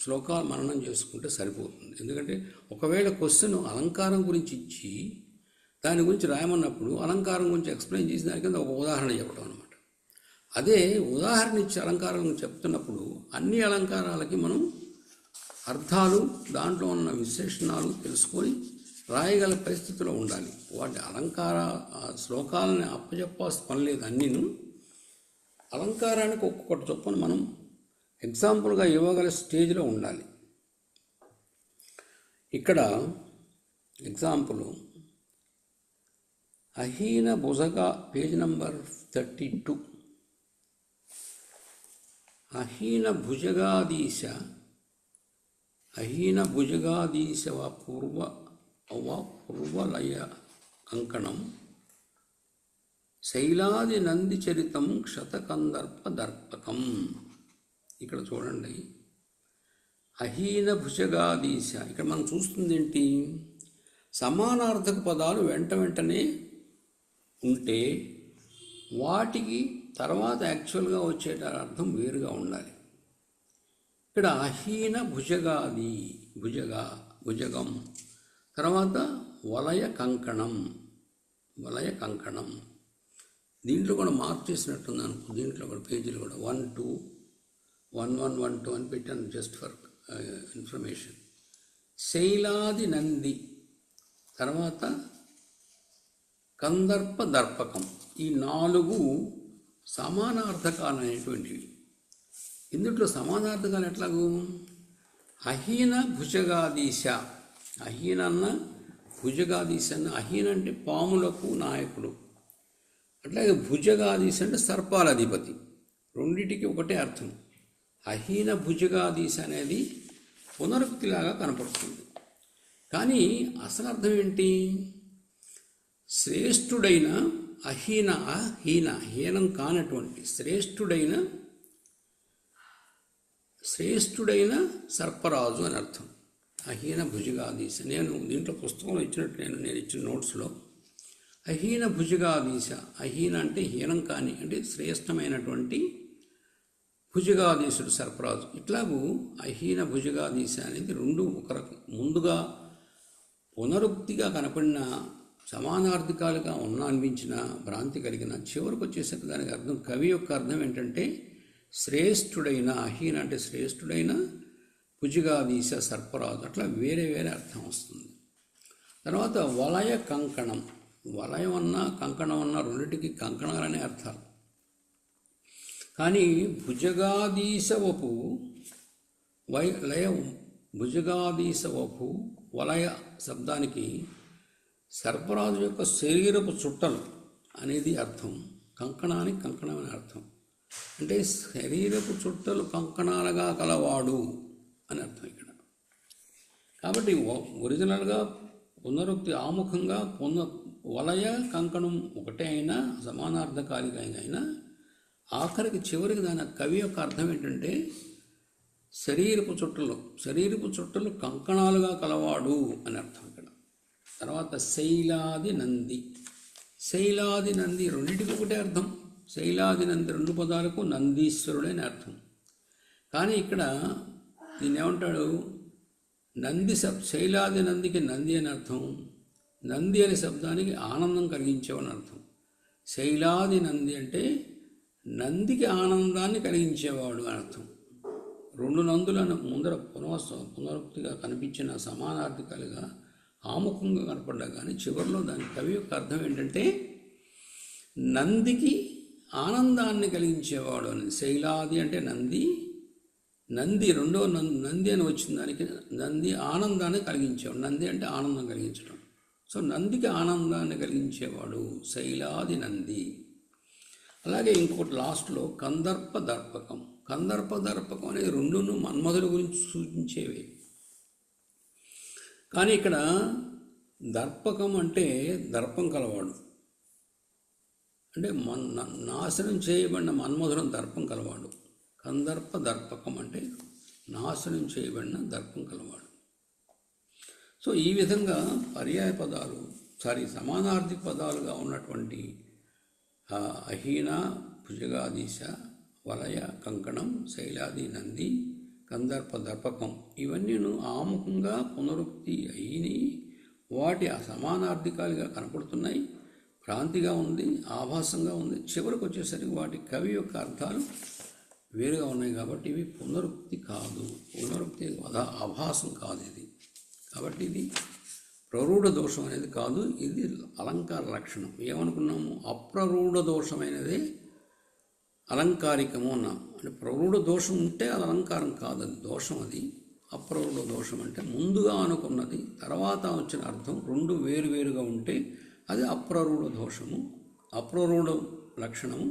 శ్లోకాలు మననం చేసుకుంటే సరిపోతుంది. ఎందుకంటే ఒకవేళ క్వశ్చన్ అలంకారం గురించి ఇచ్చి దాని గురించి రాయమన్నప్పుడు అలంకారం గురించి ఎక్స్ప్లెయిన్ చేసి దాని కింద ఒక ఉదాహరణ చెప్పడం అనమాట. అదే ఉదాహరణ ఇచ్చి అలంకారం చెప్తున్నప్పుడు అన్ని అలంకారాలకి మనం అర్థాలు, దాంట్లో ఉన్న విశేషణాలు తెలుసుకొని రాయగల పరిస్థితిలో ఉండాలి. వాటి అలంకార శ్లోకాలని అప్పచెప్పాల్సిన పని లేదు. అన్నీను అలంకారానికి ఒక్కొక్కటి చొప్పున మనం ఎగ్జాంపుల్గా ఇవ్వగల స్టేజ్లో ఉండాలి. ఇక్కడ ఎగ్జాంపుల్ అహీన భుజగా, పేజ్ నంబర్ 32. అహీన భుజగాదీశ పూర్వలయ కంకణం శైలాది నంది చరితం క్షతకందర్ప దర్పకం. ఇక్కడ చూడండి, అహీన భుజగాదీశ. ఇక్కడ మనం చూస్తుంది ఏంటి? సమానార్థక పదాలు వెంటనే ఉంటే వాటికి తర్వాత యాక్చువల్గా వచ్చే అర్థం వేరుగా ఉండాలి. ఇక్కడ అహీన భుజగం, తర్వాత వలయ కంకణం. దీంట్లో కూడా మార్క్ చేసినట్టుంది అనుకో. దీంట్లో కూడా పేజీలు కూడా 1, 2, 1, 1, 1, 2 అని పెట్టాను, జస్ట్ ఫర్ ఇన్ఫర్మేషన్. శైలాది నంది, తర్వాత కందర్ప దర్పకం. ఈ 4 సమానార్థకాలు అనేటువంటివి. ఇందులో సమానార్థకాలు ఎట్లాగూ? అహీన భుజగాదీశ, అహీన అన్న భుజగాదీశ అన్న. అహీన అంటే పాములకు నాయకుడు, అట్లాగే భుజగాదీశ అంటే సర్పాల అధిపతి. రెండిటికి ఒకటే అర్థం. అహీన భుజగాదీశ అనేది పునరుక్తిలాగా కనపడుతుంది, కానీ అసలు అర్థం ఏంటి? శ్రేష్ఠుడైన హీనం కానటువంటి శ్రేష్ఠుడైన సర్పరాజు అని అర్థం. అహీన భుజగాదీశ. నేను దీంట్లో పుస్తకంలో ఇచ్చినట్టు నేను ఇచ్చిన నోట్స్లో అహీన భుజగాదీశ. అహీన అంటే హీనం కాని, అంటే శ్రేష్టమైనటువంటి భుజగాదీశుడు సర్పరాజు. ఇట్లాగూ అహీన భుజగాదీశ అనేది 2 ఒక రకం. ముందుగా పునరుక్తిగా కనపడిన, సమానార్థకాలుగా అనిపించిన, భ్రాంతి కలిగిన, చివరికి వచ్చేసరికి దానికి అర్థం, కవి యొక్క అర్థం ఏంటంటే శ్రేష్ఠుడైన. అహీన అంటే శ్రేష్ఠుడైన, భుజగాదీశ సర్పరాజు. అట్లా వేరే అర్థం వస్తుంది. తర్వాత వలయ కంకణం. వలయం అన్నా కంకణం అన్నా రెండింటికి కంకణాలనే అర్థాలు. కానీ భుజగాదీశవపు భుజగాదీశవపు వలయ శబ్దానికి సర్పరాజు యొక్క శరీరపు చుట్టలు అనేది అర్థం. కంకణానికి కంకణం అనే అర్థం. అంటే శరీరపు చుట్టలు కంకణాలుగా కలవాడు అని అర్థం ఇక్కడ. కాబట్టి ఒరిజినల్గా పునరుక్తి ఆముఖంగా వలయ కంకణం ఒకటే అయినా, సమానార్థకాలిగా అయినా, ఆఖరికి చివరికి దాని కవి యొక్క అర్థం ఏంటంటే శరీరపు చుట్టలు కంకణాలుగా కలవాడు అని అర్థం ఇక్కడ. తర్వాత శైలాది నంది రెండింటికి ఒకటే అర్థం. శైలాది నంది 2 పదాలకు నందీశ్వరుడని అర్థం. కానీ ఇక్కడ దీన్ని ఏమంటాడు? శైలాది నందికి నంది అని అర్థం. నంది అనే శబ్దానికి ఆనందం కలిగించేవని అర్థం. శైలాది నంది అంటే నందికి ఆనందాన్ని కలిగించేవాడు అని అర్థం. 2 నందులను ముందర పునరుక్తిగా కనిపించిన సమానార్థకాలుగా ఆముఖంగా కనపడ్డా కానీ చివరిలో దాని కవి యొక్క అర్థం ఏంటంటే నందికి ఆనందాన్ని కలిగించేవాడు అని. శైలాది అంటే నంది రెండో నంది అని వచ్చిన దానికి నంది ఆనందాన్ని కలిగించేవాడు. నంది అంటే ఆనందం కలిగించడం. సో నందికి ఆనందాన్ని కలిగించేవాడు శైలాది నంది. అలాగే ఇంకోటి లాస్ట్లో కందర్ప దర్పకం అనేది 2 మన్మధుల గురించి సూచించేవి. కానీ ఇక్కడ దర్పకం అంటే దర్పం కలవాడు, అంటే నాశనం చేయబడిన మన్మధులను దర్పం కలవాడు. కందర్ప దర్పకం అంటే నాశనం చేయబడిన దర్పం కలవాడు. సో ఈ విధంగా పర్యాయ పదాలు, సమానార్థిక పదాలుగా ఉన్నటువంటి అహీన, భుజగాదీశ, వలయ కంకణం, శైలాది నంది, కందర్ప దర్పకం ఇవన్నీ ఆముఖంగా పునరుక్తి అయిని వాటి సమానార్థికాలుగా కనపడుతున్నాయి. భ్రాంతిగా ఉంది, ఆభాసంగా ఉంది. చివరికి వచ్చేసరికి వాటి కవి యొక్క అర్థాలు వేరుగా ఉన్నాయి. కాబట్టి ఇవి పునరుక్తి కాదు, పునరుక్తి ఆభాసం కాదు ఇది. కాబట్టి ఇది ప్రరూఢ దోషం అనేది కాదు, ఇది అలంకార లక్షణం. ఏమనుకున్నాము? అప్రరూఢ దోషమైనదే అలంకారికము అన్నాం. అంటే ప్రౌఢ దోషం ఉంటే అది అలంకారం కాదు, అది దోషం. అది అప్రౌఢ దోషం అంటే ముందుగా అనుకున్నది తర్వాత వచ్చిన అర్థం రెండు వేరువేరుగా ఉంటే అది అప్రౌఢ దోషము, అప్రౌఢ లక్షణము.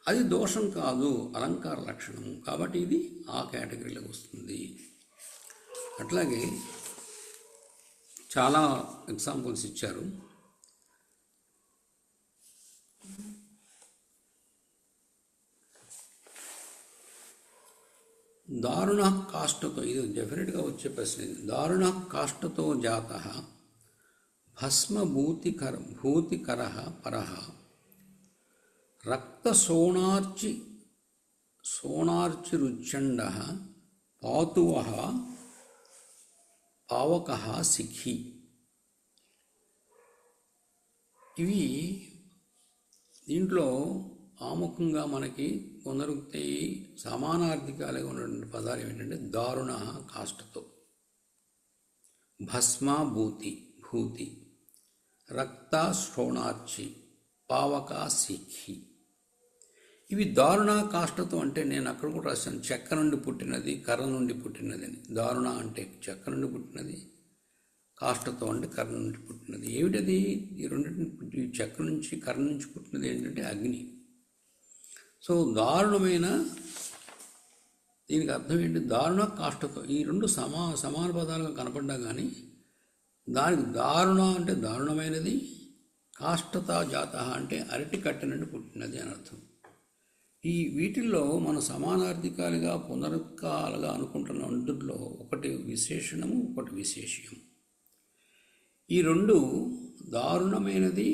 అది దోషం కాదు, అలంకార లక్షణము. కాబట్టి ఇది ఆ కేటగిరీలోకి వస్తుంది. అట్లాగే చాలా ఎగ్జాంపుల్స్ ఇచ్చారు. దారుణ కాష్టతో, ఇది డెఫినెట్గా వచ్చే ప్రశ్న. ఇది దారుణ కాష్టతో జాత భూతికర పరః రక్త సోణార్చిరుచ్చండ పాతువ పావక సిఖి. ఇవి దీంట్లో ఆముఖంగా మనకి పునరుక్తి సమానార్థికాలుగా ఉన్నటువంటి పదాలు ఏమిటంటే దారుణ కాష్టతో, భస్మభూతి భూతి, రక్త శ్రోణార్చి, పావక సిఖి. ఇవి దారుణ కాష్టతో అంటే నేను అక్కడ కూడా రాశాను, చెక్క నుండి పుట్టినది కర్ర నుండి పుట్టినది అని. దారుణ అంటే చెక్క నుండి పుట్టినది, కాష్టతో అంటే కర్ర నుండి పుట్టినది. ఏమిటది? ఈ రెండింటిని చెక్క నుంచి కర్ర నుంచి పుట్టినది ఏంటంటే అగ్ని. సో దారుణమైన, దీనికి అర్థం ఏంటి? దారుణ కాష్టతో, ఈ రెండు సమాన పదాలుగా కనపడ్డా కానీ దానికి దారుణ అంటే దారుణమైనది, కాష్టత జాత అంటే అరటి కట్టె నుండి పుట్టినది అని అర్థం. ఈ వీటిల్లో మన సమానార్థికాలుగా పునరుక్కాలుగా అనుకుంటున్న అందులో ఒకటి విశేషణము, ఒకటి విశేష్యం. ఈ రెండు దారుణమైనది,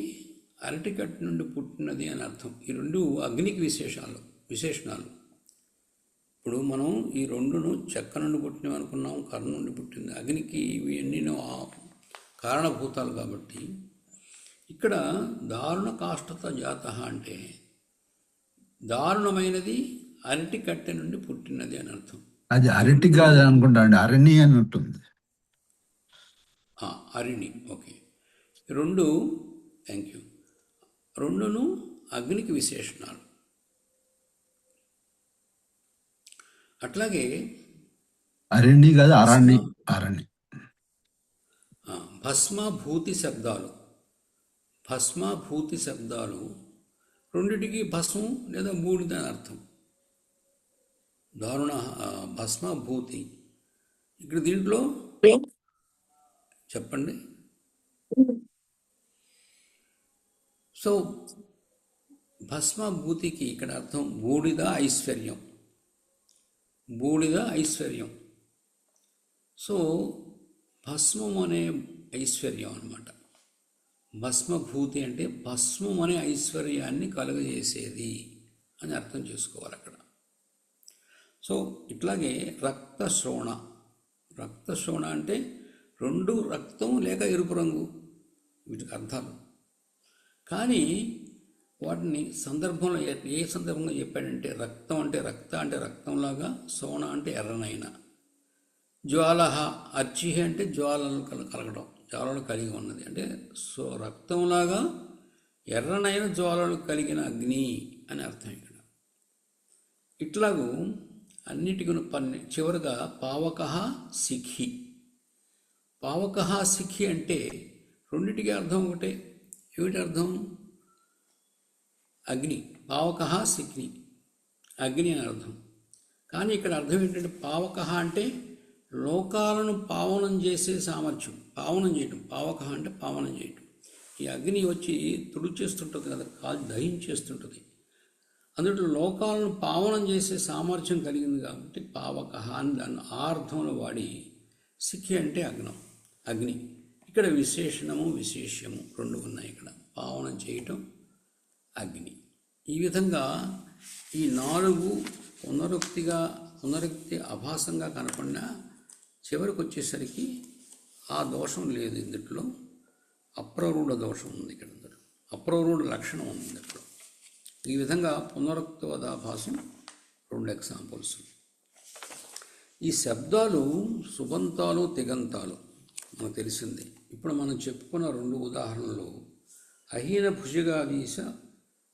అరటికట్టు నుండి పుట్టినది అని అర్థం. ఈ రెండు అగ్నికి విశేషణాలు. ఇప్పుడు మనం ఈ రెండును చెక్క నుండి పుట్టినవి అనుకున్నాం, కర్ర నుండి పుట్టింది. అగ్నికి ఇవి ఎన్నో కారణభూతాలు. కాబట్టి ఇక్కడ దారుణ కాష్టత జాత అంటే దారుణమైనది, అరటి కట్టె నుండి పుట్టినది అని అర్థం. అది అరటి కాదు అనుకుంటా అండి, అరణి అన్నట్టుంది. అరిణి. ఓకే. రెండు, థ్యాంక్ యూ. రెండును అగ్నికి విశేషణాలు. అట్లాగే అరణి కాదు, అరణి. అరణి భస్మభూతి శబ్దాలు. భస్మభూతి శబ్దాలు రెండిటికి భస్మం లేదా బూడిద అని అర్థం. దారుణ భస్మభూతి. ఇక్కడ దీంట్లో చెప్పండి. సో భస్మభూతికి ఇక్కడ అర్థం బూడిద ఐశ్వర్యం, బూడిద ఐశ్వర్యం. సో భస్మం అనే ఐశ్వర్యం అన్నమాట. భస్మభూతి అంటే భస్మం అనే ఐశ్వర్యాన్ని కలుగజేసేది అని అర్థం చేసుకోవాలి అక్కడ. సో ఇట్లాగే రక్తశ్రోణ. రక్తశ్రోణ అంటే రెండు రక్తం లేక ఎరుపు రంగు, వీటికి అర్థాలు. కానీ వాటిని సందర్భంలో ఏ సందర్భంలో చెప్పాడంటే రక్తం అంటే రక్తంలాగా, సోణ అంటే ఎర్రనైన, జ్వాల అర్చిహ అంటే జ్వాలలు కలగడం, జ్వాలలు కలిగి ఉన్నది. అంటే సో రక్తంలాగా ఎర్రనైన జ్వాలలు కలిగిన అగ్ని అని అర్థం ఇక్కడ. ఇట్లాగూ అన్నిటికీ చివరిగా పావక సిఖి. పావక సిఖి అంటే రెండిటికి అర్థం ఒకటే. ఏమిటి అర్థం? అగ్ని. పావక సిఖి అగ్ని అని అర్థం. కానీ ఇక్కడ అర్థం ఏంటంటే పావక అంటే లోకాలను పావనం చేసే సామర్థ్యం, పావనం చేయటం. పావక అంటే పావనం చేయటం. ఈ అగ్ని వచ్చి తుడిచేస్తుంటుంది కదా, కాలు దహించేస్తుంటుంది. అందులో లోకాలను పావనం చేసే సామర్థ్యం కలిగింది కాబట్టి పావక అని దాన్ని ఆ అర్థంలో వాడి సిఖి అంటే అగ్ని. ఇక్కడ విశేషణము విశేష్యము రెండు ఉన్నాయి. ఇక్కడ పావనం చేయటం, అగ్ని. ఈ విధంగా ఈ నాలుగు పునరుక్తి అభాసంగా కనపడినా చివరికి వచ్చేసరికి ఆ దోషం లేదు. ఇందులో అప్రరూఢ దోషం ఉంది. ఇక్కడ అప్రరూఢ లక్షణం ఉంది ఇందులో. ఈ విధంగా పునరుక్తవదాభాసం రెండు ఎగ్జాంపుల్స్. ఈ శబ్దాలు సుబంతాలు, తిగంతాలు మనకు తెలిసింది. ఇప్పుడు మనం చెప్పుకున్న రెండు ఉదాహరణలు అహీన భుజగాదీశ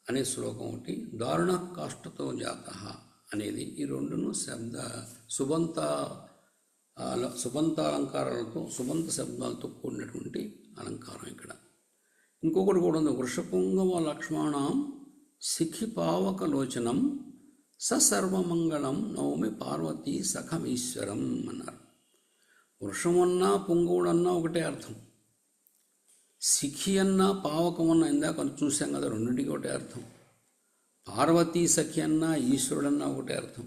అనే శ్లోకం ఒకటి, దారుణ కాష్టతో జాత అనేది ఈ రెండును సుబంతాలంకారాలతో సుబంత శబ్దాలతో కూడినటువంటి అలంకారం ఇక్కడ. ఇంకొకటి కూడా ఉంది, వృషపుంగవ లక్ష్మణం శిఖి పావకలోచనం సర్వమంగళం నవమి పార్వతీ సఖమీశ్వరం అన్నారు. వృషమన్నా పుంగవుడన్నా ఒకటే అర్థం, శిఖి అన్నా పావకం అన్నా ఇందాక చూసాం కదా, రెండింటికి ఒకటే అర్థం. పార్వతీ సఖి అన్నా ఈశ్వరుడన్నా ఒకటే అర్థం.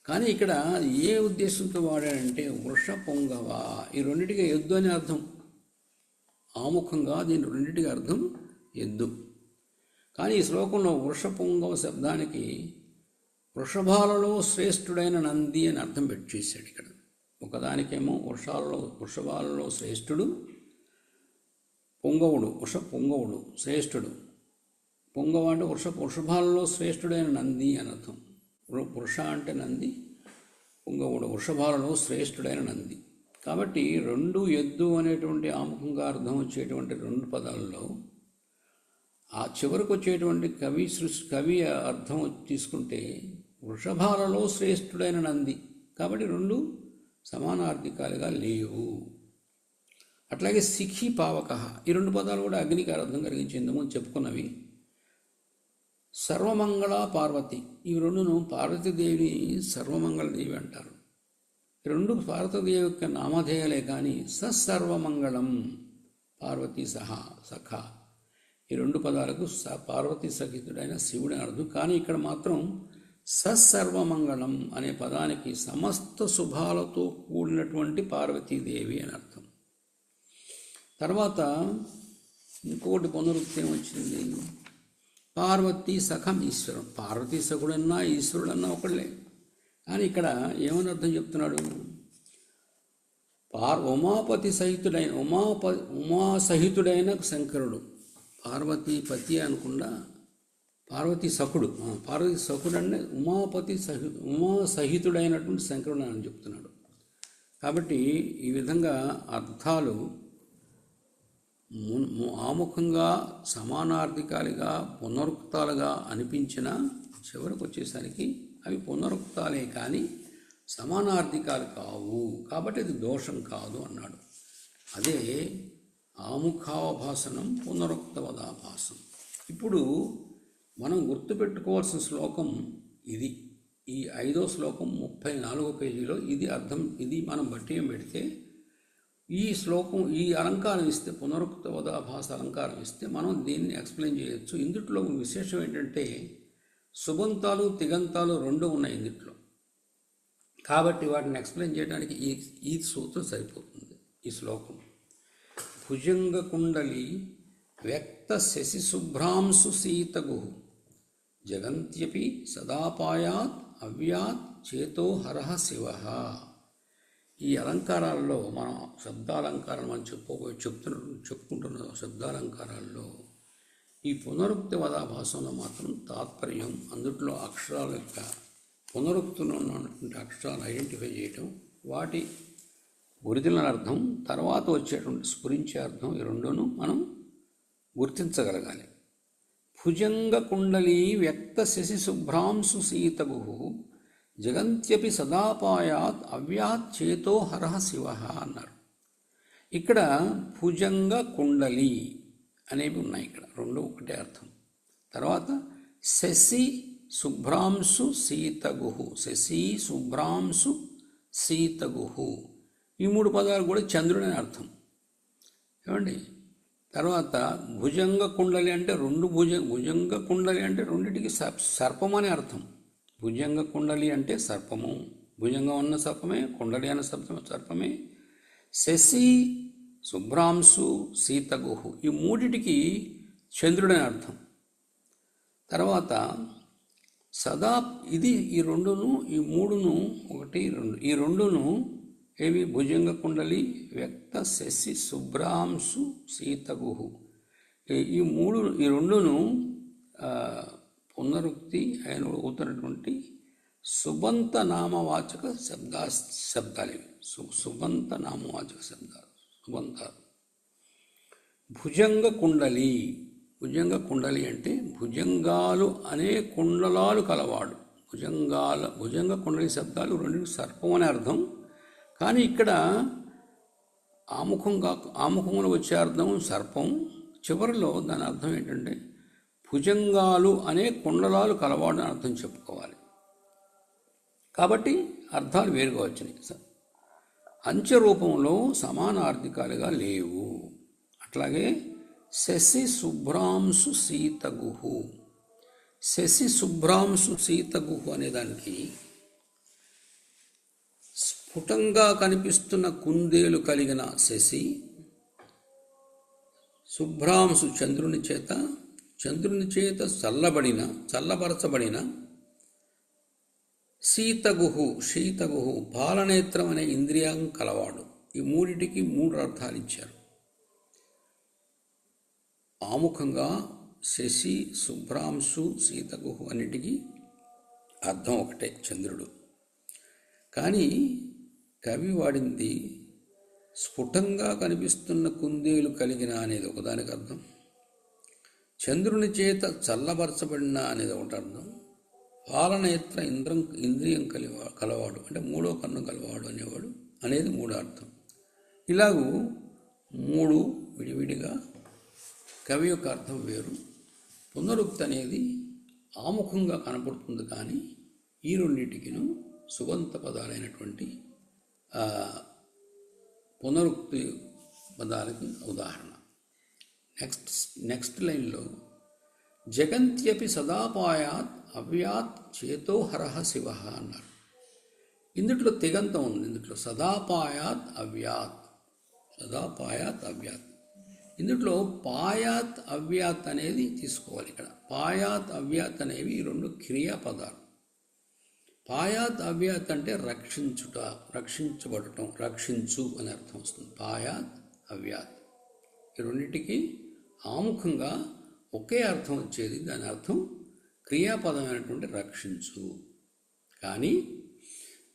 కానీ ఇక్కడ ఏ ఉద్దేశంతో వాడాడంటే వృష పొంగవ, ఈ రెండింటికి ఎద్దు అనే అర్థం. ఆముఖంగా దీని రెండింటికి అర్థం ఎద్దు. కానీ ఈ శ్లోకంలో వృష పొంగవ శబ్దానికి వృషభాలలో శ్రేష్ఠుడైన నంది అని అర్థం పెట్టి చేశాడు. ఇక్కడ ఒకదానికేమో వృషభాలలో శ్రేష్ఠుడు, పొంగవుడు పొంగవుడు శ్రేష్ఠుడు. పొంగవ అంటే వృషభాలలో శ్రేష్ఠుడైన నంది అని అర్థం. వృష అంటే నంది, పొంగవుడు వృషభాలలో శ్రేష్ఠుడైన నంది. కాబట్టి రెండు ఎద్దు అనేటువంటి ఆముఖంగా అర్థం వచ్చేటువంటి రెండు పదాలలో ఆ చివరకు వచ్చేటువంటి కవి అర్థం తీసుకుంటే వృషభాలలో శ్రేష్ఠుడైన నంది. కాబట్టి రెండు సమానార్థికాలుగా లేవు. అట్లాగే శిఖి పావక, ఈ రెండు పదాలు కూడా అగ్నికి అర్థం కలిగించేందుకు చెప్పుకున్నవి. సర్వమంగళ పార్వతి, ఈ రెండును పార్వతీదేవిని సర్వమంగళదేవి అంటారు. ఈ రెండు పార్వతీదేవి యొక్క నామధేయాలే కానీ సర్వమంగళం పార్వతీ సఖ, ఈ రెండు పదాలకు పార్వతీ సహితుడైన శివుడి అర్థం. కానీ ఇక్కడ మాత్రం సర్వమంగళం అనే పదానికి సమస్త శుభాలతో కూడినటువంటి పార్వతీదేవి అని అర్థం. తర్వాత ఇంకోటి పునరుక్తి వచ్చింది, పార్వతీ సఖం ఈశ్వరం. పార్వతీ సఖుడన్నా ఈశ్వరుడన్నా ఒకళ్ళే. కానీ ఇక్కడ ఏమని అర్థం చెప్తున్నాడు, ఉమాపతి సహితుడైన ఉమాసహితుడైన శంకరుడు. పార్వతీపతి అనకుండా పార్వతీ సఖుడు, పార్వతీ సఖుడు అంటే ఉమాసహితుడైనటువంటి శంకరుడు అని చెప్తున్నాడు. కాబట్టి ఈ విధంగా అర్థాలు ఆముఖంగా సమానార్థికాలుగా పునరుక్తాలుగా అనిపించిన చివరికి వచ్చేసరికి అవి పునరుక్తాలే కానీ సమానార్థికాలు కావు. కాబట్టి అది దోషం కాదు అన్నాడు. అదే ఆముఖావభాసనం పునరుక్తవదాభాసం. ఇప్పుడు మనం గుర్తుపెట్టుకోవాల్సిన శ్లోకం ఇది. ఈ 5వ శ్లోకం 34వ పేజీలో ఇది అర్థం. ఇది మనం బట్టి పెడితే ఈ శ్లోకం ఈ అలంకారం ఇస్తే, పునరుక్తవదాభాస అలంకారం ఇస్తే మనం దీన్ని ఎక్స్ప్లెయిన్ చేయొచ్చు. ఇందుట్లో విశేషం ఏంటంటే సుబంతాలు తిగంతాలు రెండు ఉన్నాయి ఇందుట్లో. కాబట్టి వాటిని ఎక్స్ప్లెయిన్ చేయడానికి ఈ సూత్రం సరిపోతుంది. ఈ శ్లోకం భుజంగ కుండలి వ్యక్త శశి శుభ్రాంశు సీతగు జగంత్యపి సదాపాయాత్ అవ్యాత్ చేతో హరహ శివ. ఈ అలంకారాల్లో మనం శబ్దాలంకారాలు మనం చెప్పుకుంటున్న శబ్దాలంకారాల్లో ఈ పునరుక్తి వదాభాసంలో మాత్రం తాత్పర్యం, అందుట్లో అక్షరాల యొక్క పునరుక్తిలో ఉన్నటువంటి అక్షరాలు ఐడెంటిఫై చేయటం, వాటి ఒరిజినల్ అర్థం, తర్వాత వచ్చేటువంటి స్ఫురించే అర్థం, ఈ రెండును మనం గుర్తించగలగాలి. భుజంగ కుండలి వ్యక్త శశి శుభ్రాంశు సీతగు జగంత్యపి సదాపాయాత్ అవ్యాత్ చేతో హరహ శివ అన్నారు. ఇక్కడ భుజంగ కుండలి అనేవి ఉన్నాయి. ఇక్కడ రెండు ఒకటే అర్థం. తర్వాత శశి శుభ్రాంశు సీతగు, శశి శుభ్రాంశు సీతగు, ఈ మూడు పదాలు కూడా చంద్రుడు అనే అర్థం. ఏమండి, తర్వాత భుజంగ కుండలి అంటే రెండు భుజంగ కుండలి అంటే రెండింటికి సర్పం అనే అర్థం. భుజంగ కుండలి అంటే సర్పము, భుజంగం అన్న సర్పమే, కుండలి అన్న సర్పమే. శశి శుభ్రాంశు సీతగుహు, ఈ మూడిటికి చంద్రుడని అర్థం. తర్వాత సదా, ఇది ఈ రెండును ఈ మూడును ఒకటి రెండు, ఈ రెండును ఏవి భుజంగ కుండలి వ్యక్త శశి శుభ్రాంశు సీతగుహు, ఈ రెండును పునరుక్తి ఆయన అవుతున్నటువంటి సుబంత నామవాచక శబ్దాలు ఇవి. సుబంత నామవాచక శబ్దాలు, సుబంతాలు. భుజంగ కుండలి అంటే భుజంగాలు అనే కుండలాలు కలవాడు, భుజంగ కుండలి శబ్దాలు రెండు సర్పం అనే అర్థం. కానీ ఇక్కడ ఆముఖంలో వచ్చే అర్థం సర్పం, చివరిలో దాని అర్థం ఏంటంటే భుజంగాలు అనే కుండలాలు కలవాడు అని అర్థం చెప్పుకోవాలి. కాబట్టి అర్థాలు వేరుగా వచ్చినాయి. అంచె రూపంలో సమానార్థికాలుగా లేవు. అట్లాగే శశి శుభ్రాంశు సీతగుహు, శశి శుభ్రాంశు సీతగుహు అనేదానికి స్ఫుటంగా కనిపిస్తున్న కుందేలు కలిగిన శశి, శుభ్రాంశు చంద్రుని చేత చల్లబరచబడిన, శీతగుహు పాలనేత్రం అనే ఇంద్రియం కలవాడు. ఈ మూడిటికి మూడు అర్థాలు ఇచ్చారు. ఆముఖంగా శశి, శుభ్రాంశు, సీతగుహు అన్నిటికీ అర్థం ఒకటే, చంద్రుడు. కానీ కవి వాడింది స్ఫుటంగా కనిపిస్తున్న కుందేలు కలిగిన అనేది ఒకదానికి అర్థం, చంద్రుని చేత చల్లబరచబడిన అనేది ఒకటి అర్థం, పాలనేత్ర ఇంద్రియం కలవాడు అంటే మూడో కన్ను కలవాడు అనేవాడు అనేది మూడో అర్థం. ఇలాగూ మూడు విడివిడిగా కవి యొక్క అర్థం వేరు. పునరుక్తి అనేది ఆముఖంగా కనపడుతుంది, కానీ ఈ రెండింటికిను సుబంత పదాలైనటువంటి పునరుక్తి పదాలకి ఉదాహరణ. నెక్స్ట్ లైన్లో జగంత్యపి సదాపాయాత్ అవ్యాత్ చేతోహరః శివ అన్నారు. ఇందుట్లో తిగంతం ఉంది. ఇందుట్లో సదాపాయాత్ అవ్యాత్, ఇందుట్లో పాయాత్ అవ్యాత్ అనేది తీసుకోవాలి. ఇక్కడ పాయాత్ అవ్యాత్ అనేవి ఈ రెండు క్రియాపదాలు. పాయాత్ అవ్యాత్ అంటే రక్షించుట, రక్షించబడటం, రక్షించు అని అర్థం వస్తుంది. పాయాత్ అవ్యాత్ ఈ రెండింటికి ఆముఖంగా ఒకే అర్థం వచ్చేది. దాని అర్థం క్రియాపదమైనటువంటి రక్షించు. కానీ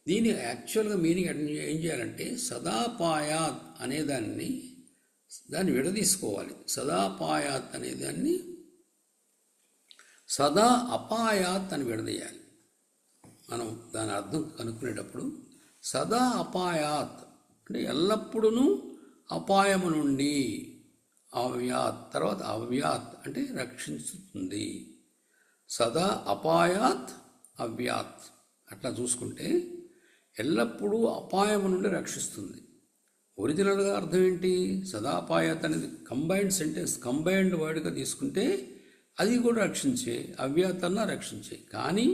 దీని యాక్చువల్గా మీనింగ్ ఏం చేయాలంటే సదాపాయాత్ అనేదాన్ని విడదీసుకోవాలి. సదాపాయాత్ అనేదాన్ని సదా అపాయాత్ అని విడదీయాలి. మనం దాని అర్థం కనుక్కునేటప్పుడు సదా అపాయాత్ అంటే ఎల్లప్పుడూ అపాయము నుండి, అవ్యాత్ తర్వాత అవ్యాత్ అంటే రక్షించుతుంది. సదా అపాయాత్ అవ్యాత్ అట్లా చూసుకుంటే ఎల్లప్పుడూ అపాయము నుండి రక్షిస్తుంది. ఒరిజినల్గా అర్థం ఏంటి? సదాపాయాత్ అనేది కంబైన్డ్ సెంటెన్స్, కంబైన్డ్ వర్డ్గా తీసుకుంటే అది కూడా రక్షించే, అవ్యాత్ అన్నా రక్షించే. కానీ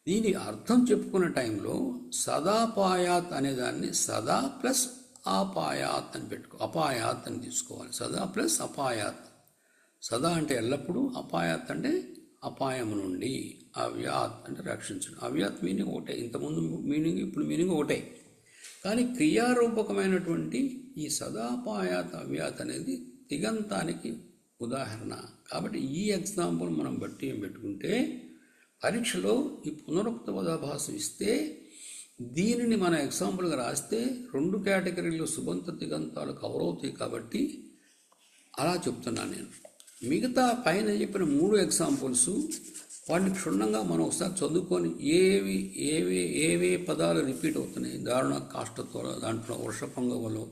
దీని అర్థం చెప్పుకునే టైంలో సదాపాయాత్ అనేదాన్ని సదా ప్లస్ అపాయాత్ అని అపాయాత్ అని తీసుకోవాలి. సదా ప్లస్ అపాయాత్. సదా అంటే ఎల్లప్పుడూ, అపాయాత్ అంటే అపాయము నుండి, అవ్యాత్ అంటే రక్షించడం. అవ్యాత్ మీనింగ్ ఒకటే, ఇంతకుముందు మీనింగ్ ఇప్పుడు మీనింగ్ ఒకటే. కానీ క్రియారూపకమైనటువంటి ఈ సదాపాయాత్ అవ్యాత్ అనేది తిగంతానికి ఉదాహరణ. కాబట్టి ఈ ఎగ్జాంపుల్ మనం బట్టి ఏం పెట్టుకుంటే పరీక్షలో ఈ పునరుక్త పదాభాస ఇస్తే దీనిని మన ఎగ్జాంపుల్గా రాస్తే రెండు కేటగిరీలు సుబంత తిగంతాలు కవర్ అవుతాయి. కాబట్టి అలా చెప్తున్నాను నేను. మిగతా పైన చెప్పిన మూడు ఎగ్జాంపుల్స్ వాటిని క్షుణ్ణంగా మనం ఒకసారి చదువుకొని ఏవే పదాలు రిపీట్ అవుతున్నాయి, దారుణ కాష్టతో, దాంట్లో వర్షపంగవలో,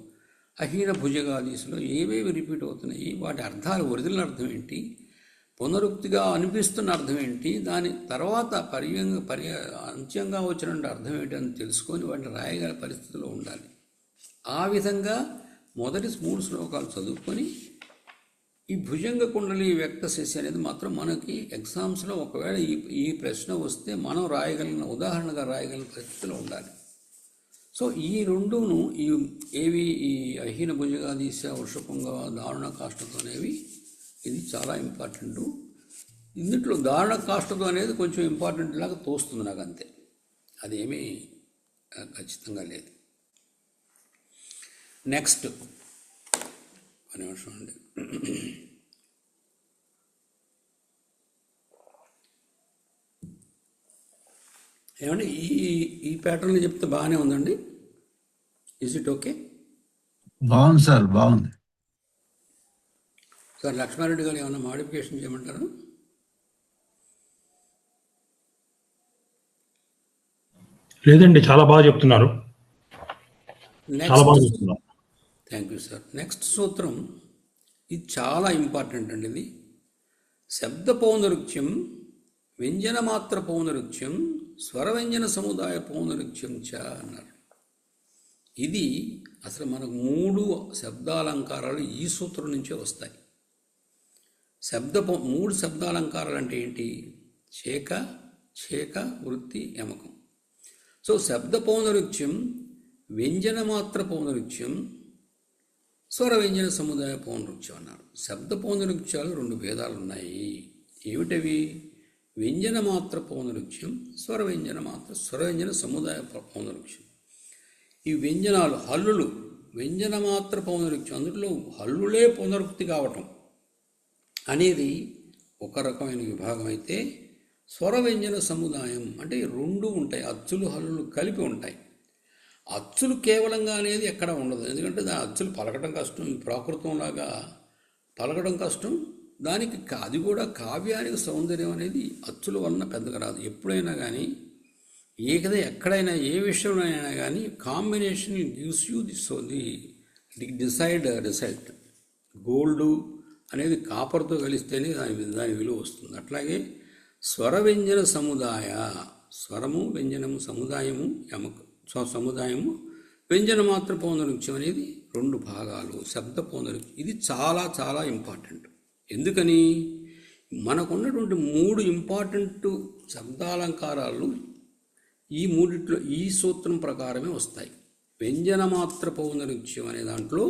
అహీన భుజగాదీసులో ఏవేవి రిపీట్ అవుతున్నాయి, వాటి అర్థాలు ఒరిజినల్ అర్థం ఏంటి, పునరుక్తిగా అనిపిస్తున్న అర్థం ఏంటి, దాని తర్వాత అంత్యంగా వచ్చిన అర్థం ఏంటి అని తెలుసుకొని వాటిని రాయగల పరిస్థితిలో ఉండాలి. ఆ విధంగా మొదటి 3 శ్లోకాలు చదువుకొని ఈ భుజంగ కుండలి వ్యక్త శశి అనేది మాత్రం మనకి ఎగ్జామ్స్లో ఒకవేళ ఈ ప్రశ్న వస్తే మనం రాయగలిగిన, ఉదాహరణగా రాయగలిగిన పరిస్థితిలో ఉండాలి. సో ఈ రెండును ఈ అహీన భుజగాదీశ, వృషపంగ, దారుణ కాష్టతో అనేవి ఇది చాలా ఇంపార్టెంట్. ఇందులో దారుణ కాష్టతో అనేది కొంచెం ఇంపార్టెంట్ లాగా తోస్తుంది నాకు, అంతే. అదేమీ ఖచ్చితంగా లేదు. నెక్స్ట్ ఒక నిమిషం అండి. ఏమండి ఈ ప్యాటర్న్ చెప్తే బాగానే ఉందండి? Is it okay? బాగుంది సార్, బాగుంది సార్. లక్ష్మారెడ్డి గారు, ఏమైనా మాడిఫికేషన్ చేయమంటారా? లేదండి, చాలా బాగా చెప్తున్నారు. చాలా బాగా నెక్స్ట్ చెప్తున్నారు. Thank you sir. నెక్స్ట్ సూత్రం ఇది చాలా ఇంపార్టెంట్ అండి. ఇది శబ్ద పౌనరుక్త్యం, వ్యంజన మాత్ర పౌనరుక్త్యం, స్వర వ్యంజన సముదాయ పౌనరుక్త్యం చ అన్నారు. ఇది అసలు మనకు 3 శబ్దాలంకారాలు ఈ సూత్రం నుంచే వస్తాయి. 3 శబ్దాలంకారాలు అంటే ఏంటి? చేక, చేక, వృత్తి, యమకం. సో శబ్ద పౌనరుక్త్యం, వ్యంజన మాత్ర పౌనరుక్త్యం, స్వర వ్యంజన సముదాయ పౌనరుక్త్యం అన్నారు. శబ్ద పౌనరుక్త్యాలు 2 భేదాలు ఉన్నాయి. ఏమిటవి? వ్యంజన మాత్ర పౌనరుక్త్యం, స్వర వ్యంజన సముదాయ పౌనరుక్త్యం. ఈ వ్యంజనాలు హల్లులు వ్యంజన మాత్ర పౌనరుక్త్యం, అందులో హల్లులే పునరుక్తి కావటం అనేది ఒక రకమైన విభాగం అయితే, స్వర వ్యంజన సముదాయం అంటే 2 ఉంటాయి, అచ్చులు హల్లులు కలిపి ఉంటాయి. అచ్చులు కేవలంగా అనేది ఎక్కడ ఉండదు, ఎందుకంటే దాని అచ్చులు పలకడం కష్టం, ప్రాకృతంలాగా పలకడం కష్టం. దానికి అది కూడా కావ్యానికి సౌందర్యం అనేది అచ్చుల వలన పెద్దగా రాదు. ఎప్పుడైనా కానీ ఎక్కడైనా ఏ విషయంలో అయినా కానీ combination gives you the decide result. Gold అనేది కాపర్తో కలిస్తేనే దాని విలువ వస్తుంది. అట్లాగే స్వర వ్యంజన సముదాయ, స్వరము వ్యంజనము సముదాయము సముదాయము వ్యంజన మాత్ర పౌనరుక్త్యం అనేది 2 భాగాలు శబ్ద పౌనరుక్త్యం. ఇది చాలా చాలా ఇంపార్టెంట్. ఎందుకని? మనకున్నటువంటి 3 ఇంపార్టెంట్ శబ్దాలంకారాలు ఈ 3 ఈ సూత్రం ప్రకారమే వస్తాయి. వ్యంజన మాత్ర పౌనరుక్త్యం అనే దాంట్లో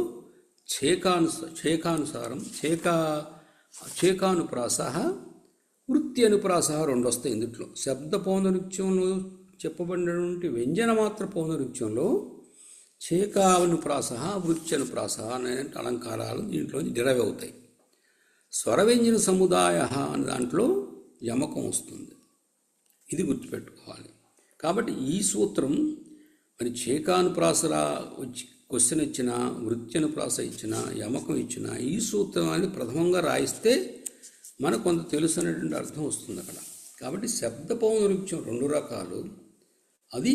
చేకానుసారం చేకానుప్రాస, వృత్తి అనుప్రాస 2 వస్తాయి. ఇందులో శబ్ద పౌనరుక్త్యంలో చెప్పబడినటువంటి వ్యంజన మాత్ర పౌనరుక్త్యంలో చేకానుప్రాస, వృత్తి అనుప్రాస అనే అలంకారాలు దీంట్లో డిరైవ్ అవుతాయి. స్వర వ్యంజన సముదాయ అనే దాంట్లో యమకం వస్తుంది. ఇది గుర్తుపెట్టుకోవాలి. కాబట్టి ఈ సూత్రం మరి చేకానుప్రాసలా క్వశ్చన్ ఇచ్చినా, వృత్తి అనుప్రాస ఇచ్చినా, యమకం ఇచ్చినా ఈ సూత్రాన్ని ప్రథమంగా రాయిస్తే మనకు కొంత తెలుసు అనేటువంటి అర్థం వస్తుంది అక్కడ. కాబట్టి శబ్ద పౌనరుక్త్యం 2 రకాలు. అది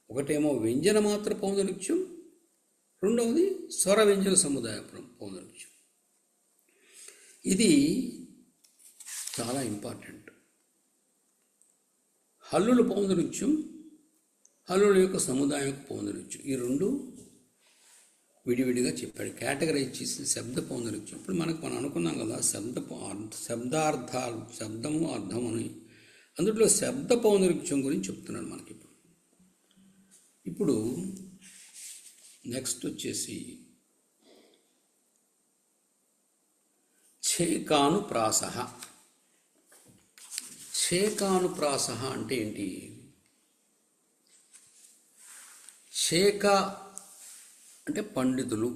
ఒకటేమో వ్యంజన మాత్ర పౌనరుక్త్యం, రెండవది స్వర వ్యంజన సముదాయ పౌనరుక్త్యం. ఇది చాలా ఇంపార్టెంట్. హల్లుల పౌనరుక్త్యం, హల్లుల యొక్క సముదాయం పౌనరుక్త్యం, ఈ 2 విడివిడిగా చెప్పాడు. కేటగరైజ్ చేసిన శబ్ద పౌనరుక్త్యం. ఇప్పుడు మనం అనుకున్నాం కదా శబ్దార్థాలు, శబ్దము అర్థం అని. అందులో శబ్ద పౌనరుక్త్యం గురించి చెప్తున్నాడు మనకి. ఇప్పుడు నెక్స్ట్ వచ్చేసి చేకానుప్రాస. చేకానుప్రాస అంటే ఏంటి? చేక అంటే పండితులు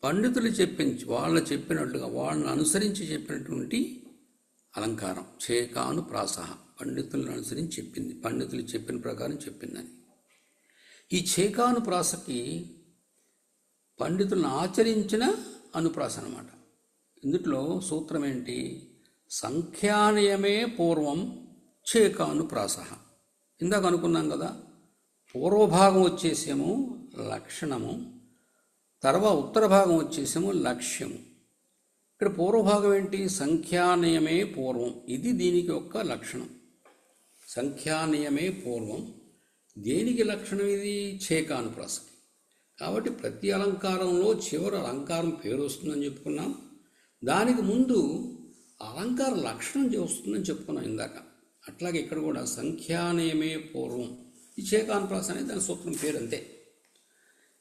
వాళ్ళు చెప్పినట్లుగా వాళ్ళని అనుసరించి చెప్పినటువంటి అలంకారం చేకానుప్రాస. పండితులను అనుసరించి చెప్పింది, పండితులు చెప్పిన ప్రకారం చెప్పిందని. ఈ చేకానుప్రాసకి పండితులను ఆచరించిన అనుప్రాస అన్నమాట. ఇందులో సూత్రం ఏంటి? సంఖ్యానియమే పూర్వం చేకానుప్రాస. ఇందాక అనుకున్నాం కదా, పూర్వభాగం వచ్చేసేమో లక్షణము, తర్వాత ఉత్తర భాగం వచ్చేసేమో లక్ష్యము. ఇక్కడ పూర్వభాగం ఏంటి? సంఖ్యానియమే పూర్వం. ఇది దీనికి ఒక లక్షణం. సంఖ్యానియమే పూర్వం దేనికి లక్షణం? ఇది చేకానుప్రాసకి. కాబట్టి ప్రతి అలంకారంలో చివరి అలంకారం పేరు వస్తుందని చెప్పుకున్నాం. దానికి ముందు అలంకార లక్షణం వస్తుందని చెప్పుకున్నాం ఇందాక. అట్లాగే ఇక్కడ కూడా సంఖ్యానియమే పూర్వం, ఈ చేకానుప్రాస అనేది దాని సూత్రం పేరు అంతే.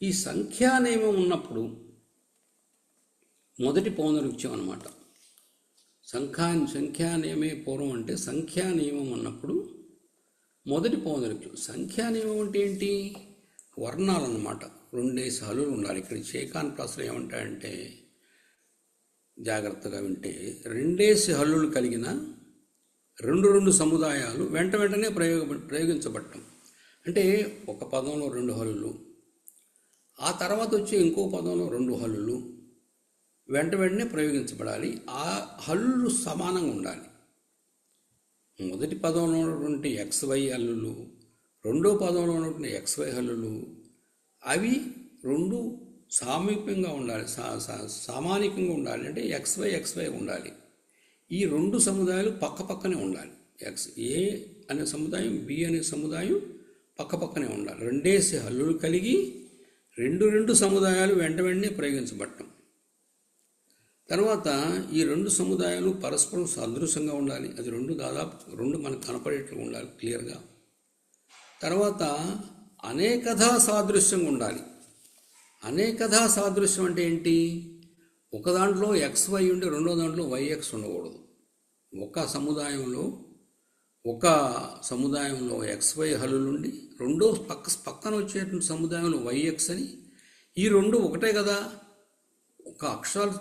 ఈ సంఖ్యానియమం ఉన్నప్పుడు మొదటి పౌనరుక్త్యం అన్నమాట. సంఖ్యానియమే పూర్వం అంటే సంఖ్యానియమం ఉన్నప్పుడు మొదటి పౌనరుక్త్యం. సంఖ్యానియమం అంటే ఏంటి? వర్ణాలు అన్నమాట. 2 హల్లులు ఉండాలి. ఇక్కడ చేకానుప్రాసలు ఏమంటాయంటే, జాగ్రత్తగా వింటే, 2 హల్లులు కలిగిన 2 సముదాయాలు వెంటనే ప్రయోగించబడటం. అంటే ఒక పదంలో 2 హల్లులు, ఆ తర్వాత వచ్చే ఇంకో పదంలో 2 హల్లులు వెంటనే ప్రయోగించబడాలి. ఆ హల్లులు సమానంగా ఉండాలి. మొదటి పదంలో ఉన్నటువంటి XY హల్లులు రెండో పదంలో ఉన్నటువంటి XY హల్లులు అవి రెండు సామీప్యంగా ఉండాలి, సామానికంగా ఉండాలి. అంటే XY ఉండాలి. ఈ రెండు సముదాయాలు పక్క పక్కనే ఉండాలి. A అనే సముదాయం, B అనే సముదాయం పక్క పక్కనే ఉండాలి. రెండేసి హల్లులు కలిగి రెండు సముదాయాలు వెంటనే ప్రయోగించబడటం. తర్వాత ఈ రెండు సముదాయాలు పరస్పరం సాదృశ్యంగా ఉండాలి. అది రెండు మనకు కనపడేట్లు ఉండాలి క్లియర్గా. తర్వాత అనేకధా సాదృశ్యంగా ఉండాలి. అనేకధా సాదృశ్యం అంటే ఏంటి? ఒక దాంట్లో XY ఉండి రెండో దాంట్లో YX ఉండకూడదు. ఒక సముదాయంలో XY హల్లులుండి రెండో పక్కన వచ్చేటువంటి సముదాయంలో YX అని, ఈ రెండు ఒకటే కదా, ఒక అక్షరాలు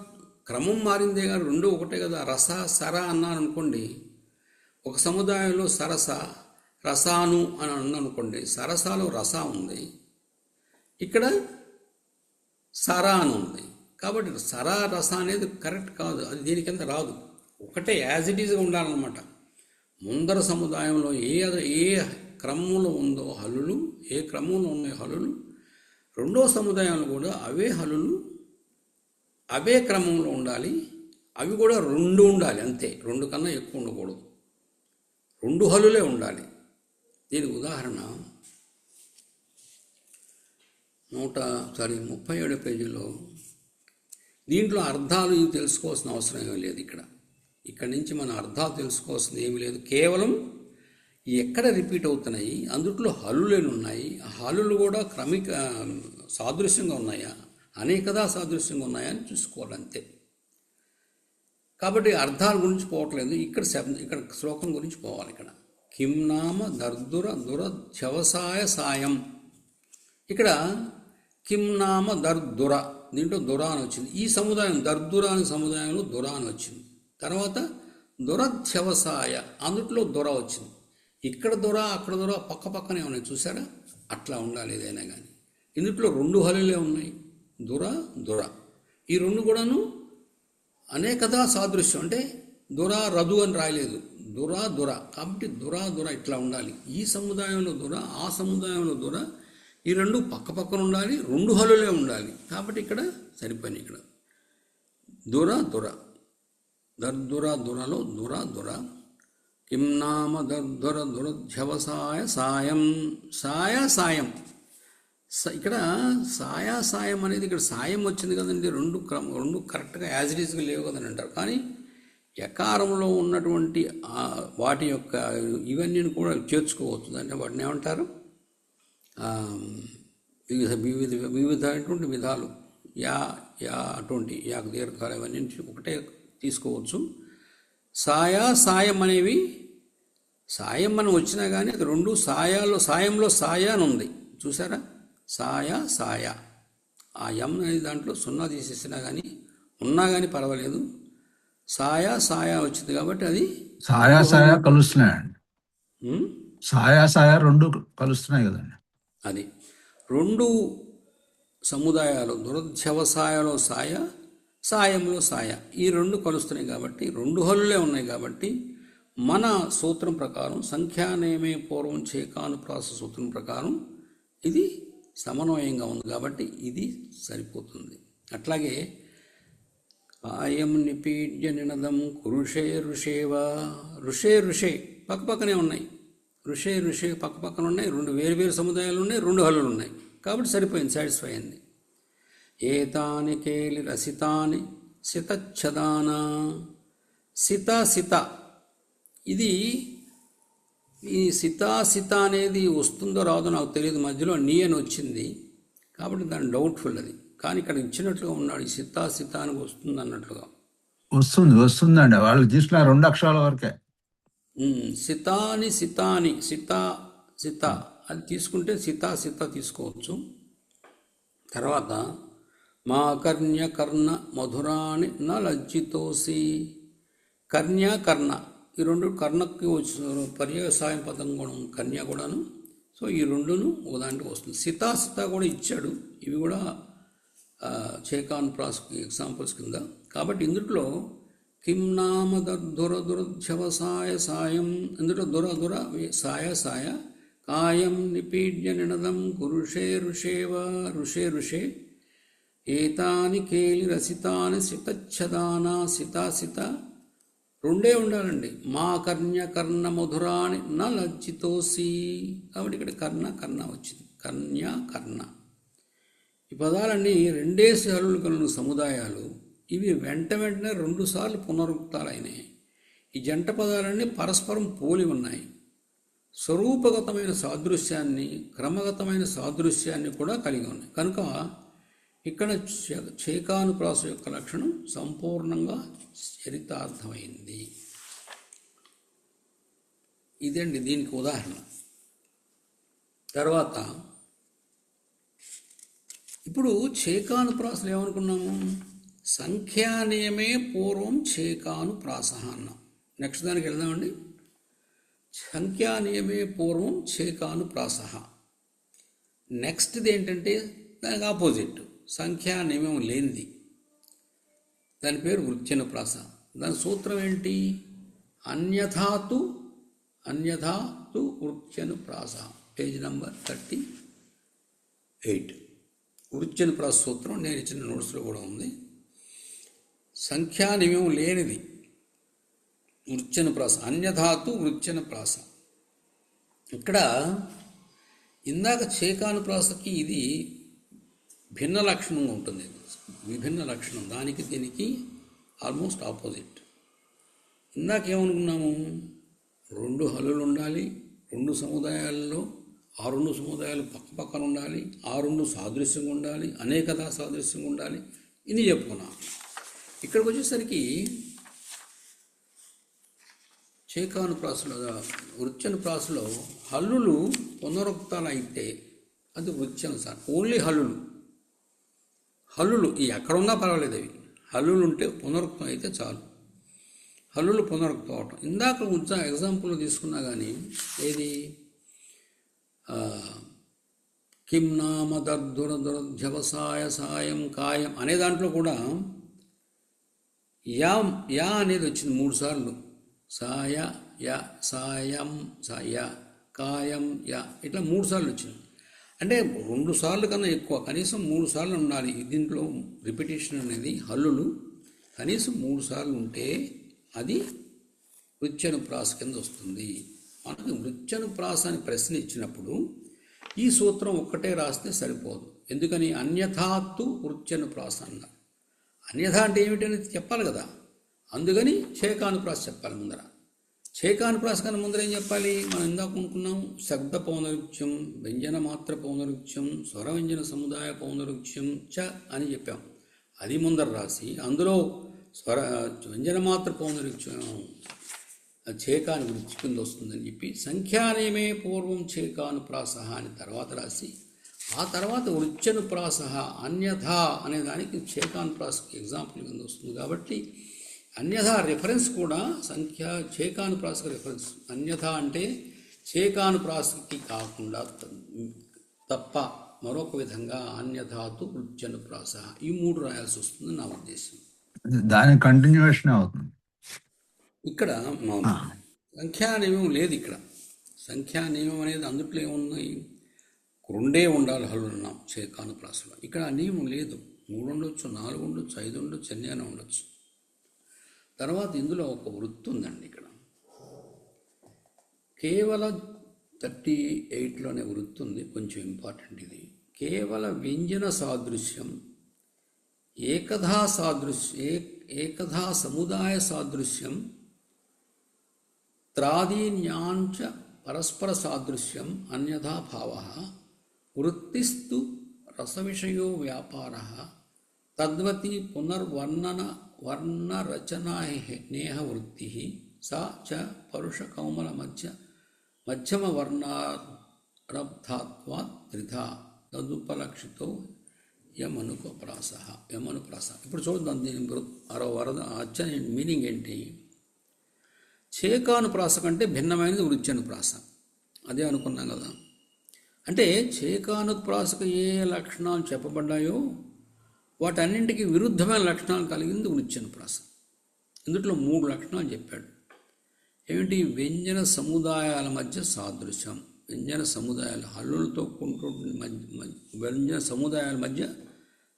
క్రమం మారిందే కానీ రెండు ఒకటే కదా. రస సర అన్నాను అనుకోండి, ఒక సముదాయంలో సరస రసాను అని అన్నాను అనుకోండి, సరసాలో రస ఉంది, ఇక్కడ సర అని ఉంది. కాబట్టి సర రస అనేది కరెక్ట్ కాదు, అది దీని కింద రాదు. ఒకటే యాజ్ ఇట్ ఈజ్గా ఉండాలన్నమాట. ముందర సముదాయంలో ఏ క్రమంలో ఉందో హల్లులు, ఏ క్రమంలో ఉన్నాయో హల్లులు, రెండో సముదాయంలో కూడా అవే హల్లులు అవే క్రమంలో ఉండాలి. అవి కూడా రెండు ఉండాలి, అంతే. రెండు కన్నా ఎక్కువ ఉండకూడదు. రెండు హల్లులే ఉండాలి. దీనికి ఉదాహరణ 37 పేజీలో. దీంట్లో అర్థాలు ఇవి తెలుసుకోవాల్సిన అవసరం ఏమీ లేదు. ఇక్కడ నుంచి మన అర్థాలు తెలుసుకోవాల్సింది ఏమీ లేదు. కేవలం ఎక్కడ రిపీట్ అవుతున్నాయి, అందుట్లో హల్లులేని ఉన్నాయి, ఆ హల్లులు కూడా సాదృశ్యంగా ఉన్నాయా, అనేకదా సాదృశ్యంగా ఉన్నాయా అని చూసుకోవాలి, అంతే. కాబట్టి అర్థాల గురించి పోవట్లేదు, ఇక్కడ శ్లోకం గురించి పోవాలి. ఇక్కడ కింనామ దర్దుర దురధ్యవసాయ సాయం. ఇక్కడ కింనామ దర్దుర, దీంట్లో దురా అని వచ్చింది. ఈ సముదాయం దర్దుర అనే సముదాయంలో దురా అని వచ్చింది. తర్వాత దురధ్యవసాయ, అందుట్లో దుర వచ్చింది. ఇక్కడ దుర అక్కడ దుర పక్క పక్కనే ఉన్నాయి, చూసారా? అట్లా ఉండాలి ఏదైనా కానీ. ఇందుట్లో రెండు హల్లులే ఉన్నాయి, దుర. ఈ రెండు కూడాను అనేకదా సాదృశ్యం. అంటే రదు అని రాయలేదు, దుర. కాబట్టి దుర ఇట్లా ఉండాలి. ఈ సముదాయంలో దుర, ఆ సముదాయంలో దుర, ఈ రెండు పక్క పక్కన ఉండాలి, రెండు హల్లులే ఉండాలి. కాబట్టి ఇక్కడ సరిపోయింది. ఇక్కడ దుర దర్దురలో దుర. కిం నామ దర్దుర దురధ్యవసాయ సాయం. ఇక్కడ సాయం అనేది ఇక్కడ సాయం వచ్చింది కదండి. రెండు కరెక్ట్గా యాజ్ ఇట్ ఈజ్గా లేవు కదని అంటారు. కానీ యకారంలో ఉన్నటువంటి వాటి యొక్క ఇవన్నీ కూడా చేర్చుకోవచ్చు. అంటే వాటిని ఏమంటారు? వివిధమైనటువంటి విధాలు, యా అటువంటి యాకు దీర్ఘాలు ఇవన్నీ ఒకటే తీసుకోవచ్చు. సాయం అనేవి సాయం మనం వచ్చినా కానీ అది రెండు సాయంలో సాయ అని ఉంది, చూసారా? సాయ ఆ ఎం అనేది దాంట్లో 0 తీసేసినా కానీ ఉన్నా కానీ పర్వాలేదు. సాయ వచ్చింది కాబట్టి అది సాయ కలుస్తున్నాయండి. సాయ రెండు కలుస్తున్నాయి కదండి. అది రెండు సముదాయాలు, దురధ్యవసాయలో సాయంలో సాయ, ఈ రెండు కలుస్తున్నాయి కాబట్టి రెండు హల్లులే ఉన్నాయి. కాబట్టి మన సూత్రం ప్రకారం, సంఖ్యానేమే పూర్వం చేకానుప్రాస సూత్రం ప్రకారం ఇది సమన్వయంగా ఉంది కాబట్టి ఇది సరిపోతుంది. అట్లాగే ఆయం నిపీడ్య నినదం కురుషే ఋషే పక్కపక్కనే ఉన్నాయి. ఋషే పక్కపక్కన ఉన్నాయి, రెండు వేరు సముదాయాలు ఉన్నాయి, రెండు హల్లులు ఉన్నాయి. కాబట్టి సరిపోయింది, సాటిస్ఫై అయింది. ఏతాని కేలి రసితాని సితచ్చదాన. సిత ఇది ఈ సిత అనేది వస్తుందో రాదో నాకు తెలియదు, మధ్యలో నీ అని వచ్చింది కాబట్టి దాని డౌట్ఫుల్ అది. కానీ ఇక్కడ ఇచ్చినట్లుగా ఉన్నాడు, ఈ సిత అని వస్తుంది అన్నట్లుగా వస్తుందండి. వాళ్ళు తీసుకున్న 2 అక్షరాల వరకే. సితాని సిత అది తీసుకుంటే సిత తీసుకోవచ్చు. తర్వాత మా కర్ణ మధురాని న లజ్జితోసి. కర్ణ ఈ రెండు కర్ణకి వచ్చిన పర్యాయ పదం కూడా కన్య కూడాను. సో ఈ రెండును ఒకదాంట్లో వస్తుంది. సిత కూడా ఇచ్చాడు, ఇవి కూడా చేకాన్ ప్రాస్కి ఎగ్జాంపుల్స్ కింద. కాబట్టి ఇందులో కిం నామ దురధ్యవసాయ సాయం, ఇందులో దుర సాయ కాయం నిపీడ్య నినదం కురుషే ఋషేవ ఋషే ఋషే ఏతాని కేలి రసితాని సితచ్చదానా సిత రెండే ఉండాలండి. మా కర్ణ మధురాని న లజ్జితోసి. కాబట్టి ఇక్కడ కర్ణ వచ్చింది. కర్ణ ఈ పదాలన్నీ రెండేసి హల్లులు కలిగిన సముదాయాలు. ఇవి వెంటనే 2 సార్లు పునరుక్తాలైనాయి. ఈ జంట పదాలన్నీ పరస్పరం పోలి ఉన్నాయి. స్వరూపగతమైన సాదృశ్యాన్ని, క్రమగతమైన సాదృశ్యాన్ని కూడా కలిగి ఉన్నాయి. కనుక ఇక్కడ చేకానుప్రాస యొక్క లక్షణం సంపూర్ణంగా చరితార్థమైంది. ఇదండి దీనికి ఉదాహరణ. తర్వాత ఇప్పుడు చేకానుప్రాసలు ఏమనుకున్నాము? సంఖ్యానియమే పూర్వం చేకానుప్రాస అన్నాం. నెక్స్ట్ దానికి వెళ్దామండి. సంఖ్యానియమే పూర్వం చేకానుప్రాస. నెక్స్ట్ది ఏంటంటే దానికి ఆపోజిట్, సంఖ్యా నియమం లేనిది. దాని పేరు వృత్యనుప్రాస. దాని సూత్రం ఏంటి? అన్యథాతు వృత్యనుప్రాస. Page number 38. వృత్యనుప్రాస సూత్రం నేను ఇచ్చిన నోట్స్లో కూడా ఉంది. సంఖ్యా నియమం లేనిది వృత్యనుప్రాస. అన్యథాతు వృత్యనుప్రాస. ఇక్కడ ఇందాక చేకానుప్రాసకి ఇది భిన్న లక్షణంగా ఉంటుంది, విభిన్న లక్షణం. దానికి దీనికి ఆల్మోస్ట్ ఆపోజిట్. ఇందాక ఏమనుకున్నాము? 2 హల్లులు ఉండాలి, 2 సముదాయాల్లో ఆ 2 సముదాయాలు పక్కన ఉండాలి, ఆ 2 సాదృశ్యంగా ఉండాలి, అనేకతా సాదృశ్యంగా ఉండాలి. ఇది చెప్పుకున్నాం. ఇక్కడికి వచ్చేసరికి చేకానుప్రాసలో, వృత్యనుప్రాసలో హల్లులు పునరుక్తాలు అయితే అది వృత్యనుసారం. ఓన్లీ హల్లులు ఈ ఎక్కడున్నా పర్వాలేదు. అవి హల్లులు ఉంటే పునరుక్తం అయితే చాలు. హల్లులు పునరుక్తం అవటం. ఇందాక ఎగ్జాంపుల్ తీసుకున్నా కానీ ఏది కిం నామ దర్దురదుర్ధ్యవసాయ సాయం కాయం అనే దాంట్లో కూడా యా అనేది వచ్చింది 3 సార్లు. సాయ యా, సాయం సాయ, కాయం యా, ఇట్లా 3 సార్లు వచ్చింది. అంటే 2 సార్లు కన్నా ఎక్కువ, కనీసం 3 సార్లు ఉండాలి. దీంట్లో రిపిటేషన్ అనేది హల్లులు కనీసం 3 సార్లు ఉంటే అది వృత్యనుప్రాస కింద వస్తుంది. మనకి వృత్యనుప్రాస అని ప్రశ్న ఇచ్చినప్పుడు ఈ సూత్రం ఒక్కటే రాస్తే సరిపోదు. ఎందుకని? అన్యథాత్తు వృత్యనుప్రాస అన్నారు. అన్యథా అంటే ఏమిటనేది చెప్పాలి కదా. అందుకని చేకానుప్రాస చెప్పాలి ముందర. చేకానుప్రాస కన్నా ముందర ఏం చెప్పాలి? మనం ఇందాక అనుకున్నాం, శబ్ద పౌనరుక్త్యం, వ్యంజన మాత్ర పౌనరుక్త్యం, స్వర వ్యంజన సముదాయ పౌనరుక్త్యం చ అని చెప్పాం. అది ముందర రాసి అందులో వ్యంజన మాత్ర పౌనరుక్త్యం చేకాను వృత్తి కింద వస్తుందని చెప్పి సంఖ్యానేమే పూర్వం చేకానుప్రాస అని తర్వాత రాసి ఆ తర్వాత వృత్యనుప్రాస అన్యథా అనే దానికి చేకానుప్రాసకి ఎగ్జాంపుల్ కింద వస్తుంది. కాబట్టి అన్యథా రెఫరెన్స్ కూడా చేకానుప్రాసకు రెఫరెన్స్. అన్యథా అంటే చేకానుప్రాసకి కాకుండా తప్ప మరొక విధంగా అన్యథాతు వృత్యనుప్రాస ఈ 3 రాయాల్సి వస్తుంది నా ఉద్దేశం. దాని కంటిన్యూషన్ అవుతుంది. ఇక్కడ సంఖ్యా నియమం లేదు. ఇక్కడ సంఖ్యా నియమం అనేది అందుట్లో ఏమున్నాయి? 2 ఉండాలి హల్లు అన్నాం చేకానుప్రాసలో. ఇక్కడ ఆ నియమం లేదు. 3 ఉండొచ్చు, 4 ఉండొచ్చు, 5 ఉండొచ్చు, ఎన్ని అయినా ఉండొచ్చు. తర్వాత ఇందులో ఒక వృత్తి ఉందండి. ఇక్కడ కేవల 38లోనే వృత్తి ఉంది, కొంచెం ఇంపార్టెంట్ ఇది. కేవల వ్యంజన సాదృశ్యం, ఏకధా సముదాయ సాదృశ్యం, త్రాదీన్యాంచ పరస్పర సాదృశ్యం అన్యథా భావ, వృత్తిస్తు రసవిషయో వ్యాపార, తద్వతి వర్ణరచనా నేహ వృత్తి, సా చ పరుష కౌమల మధ్యమ వర్ణారబ్ధాత్వాత్ త్రిధా తదుపలక్షితో యమనుప్రాస. ఇప్పుడు చూద్దాం దీని అచ్చని మీనింగ్ ఏంటి. చేకానుప్రాస కంటే భిన్నమైనది వృత్యనుప్రాస. అదే అనుకున్నాం కదా. అంటే చేకానుప్రాసకు ఏ లక్షణాలు చెప్పబడ్డాయో వాటన్నింటికి విరుద్ధమైన లక్షణాలు కలిగింది వృత్యనుప్రాస. ఇందులో 3 లక్షణాలు చెప్పాడు. ఏమిటి? వ్యంజన సముదాయాల మధ్య సాదృశ్యం. వ్యంజన సముదాయాలు హల్లులతో వ్యంజన సముదాయాల మధ్య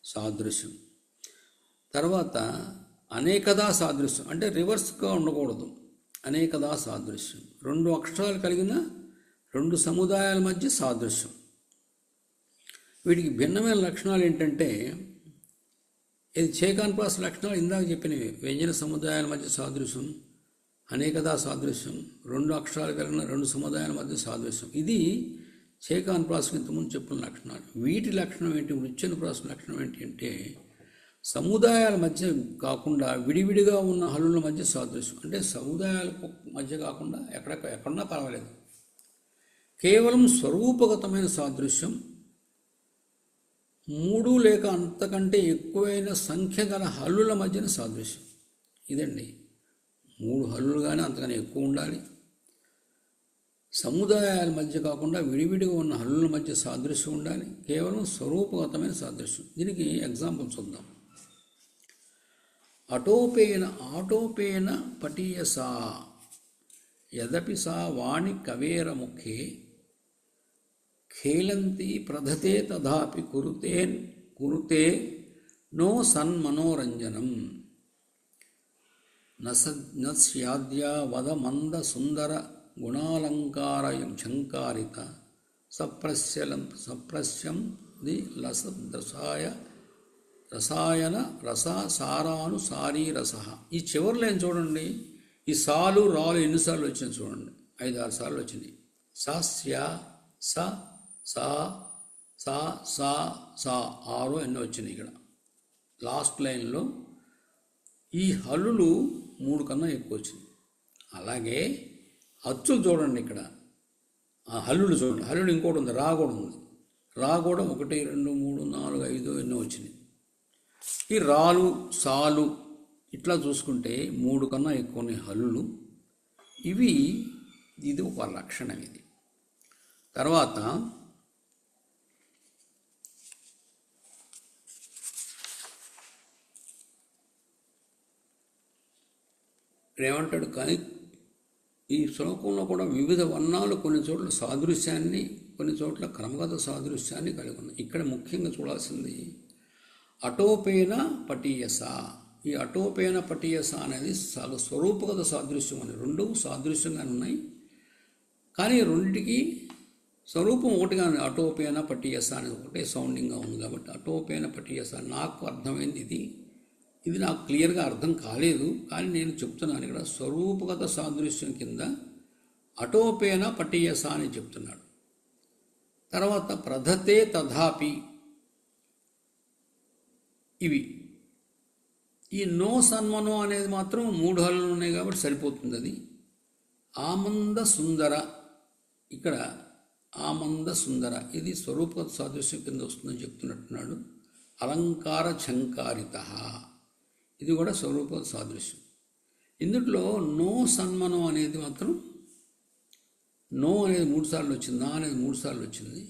సాదృశ్యం. తర్వాత అనేకదా సాదృశ్యం, అంటే రివర్స్గా ఉండకూడదు. అనేకదా సాదృశ్యం, 2 అక్షరాలు కలిగిన 2 సముదాయాల మధ్య సాదృశ్యం. వీటికి భిన్నమైన లక్షణాలు ఏంటంటే, ఇది చేకాన్ప్రాస లక్షణాలు ఇందాక చెప్పినవి. వ్యంజన సముదాయాల మధ్య సాదృశ్యం, అనేకదా సాదృశ్యం, 2 అక్షరాలు కలిగిన 2 సముదాయాల మధ్య సాదృశ్యం. ఇది చేకాన్ప్రాసకి ఇంతకుముందు చెప్పిన లక్షణాలు. వీటి లక్షణం ఏంటి, వృత్యానుప్రాస లక్షణం ఏంటి అంటే, సముదాయాల మధ్య కాకుండా విడివిడిగా ఉన్న హల్లుల మధ్య సాదృశ్యం. అంటే సముదాయాల మధ్య కాకుండా ఎక్కడన్నా పర్వాలేదు, కేవలం స్వరూపగతమైన సాదృశ్యం, 3 లేక అంతకంటే ఎక్కువైన సంఖ్య గల హల్లుల మధ్యన సాదృశ్యం. ఇదండి, 3 హల్లులు కానీ అంతకన్నా ఎక్కువ ఉండాలి. సముదాయాల మధ్య కాకుండా విడివిడిగా ఉన్న హల్లుల మధ్య సాదృశ్యం ఉండాలి. కేవలం స్వరూపగతమైన సాదృశ్యం. దీనికి ఎగ్జాంపుల్ చూద్దాం. ఆటోపేన పటీయసా యదపి సా వాణి కవేరముఖే ఖేలంతి ప్రధతే తథాపి కురుతే నో సన్మనోరంజనం నస్యాద్యా వద మంద సుందర గుణాలంకార ఝంకారిత సప్రస్యం ది రసాయన సారానుసారీ రస. ఈ చివరిలో ఏం చూడండి, ఈ సాలు రాలు ఎన్నిసార్లు వచ్చినాయి చూడండి, 5-6 సార్లు వచ్చినాయి. సస్య స సా సా సా సా 6 ఎన్నో వచ్చినాయి. ఇక్కడ లాస్ట్ లైన్లో ఈ హల్లులు 3 కన్నా ఎక్కువ వచ్చినాయి. అలాగే అచ్చులు చూడండి, ఇక్కడ ఆ హల్లులు చూడండి, హల్లులు ఇంకోటి ఉంది, రా కూడా ఉంది. రా కూడా 1 2 3 4 5 ఎన్నో వచ్చినాయి. ఈ రాలు సాలు ఇట్లా చూసుకుంటే 3 కన్నా ఎక్కువ ఉన్నాయి హల్లులు. ఇది ఒక లక్షణం. ఇది తర్వాత ఏమంటాడు, కానీ ఈ శ్లోకంలో కూడా వివిధ వర్ణాలు కొన్ని చోట్ల సాదృశ్యాన్ని, కొన్ని చోట్ల క్రమగత సాదృశ్యాన్ని కలిగి ఉన్నాయి. ఇక్కడ ముఖ్యంగా చూడాల్సింది అటోపేన పటీయస. ఈ అటోపేన పటీయస అనేది స్వరూపగత సాదృశ్యం అని 2 సాదృశ్యంగానే ఉన్నాయి, కానీ 2కి స్వరూపం ఒకటిగా ఉంది. అటోపేన పటీయస అనేది ఒకటే సౌండింగ్గా ఉంది కాబట్టి అటోపేన పటీయస. నాకు అర్థమైంది ఇది నాకు క్లియర్గా అర్థం కాలేదు, కానీ నేను చెప్తున్నాను. ఇక్కడ స్వరూపగత సాదృశ్యం కింద అటోపేన పటీయస అని చెప్తున్నాడు. తర్వాత ప్రధతే తథాపి, ఇవి ఈ నో సన్మనో అనేది మాత్రం 3 హల్లులు ఉన్నాయి కాబట్టి సరిపోతుంది. అది ఆమంద సుందర, ఇక్కడ ఆమంద సుందర ఇది స్వరూపగత సాదృశ్యం కింద వస్తుందని చెప్తున్నట్టున్నాడు. అలంకార ఝంకారిత, ఇది కూడా స్వరూపగత సాదృశ్యం. ఇందులో నో సన్మనో అనేది మాత్రం, నో అనేది 3 సార్లు వచ్చింది, నా అనేది 3 సార్లు వచ్చింది,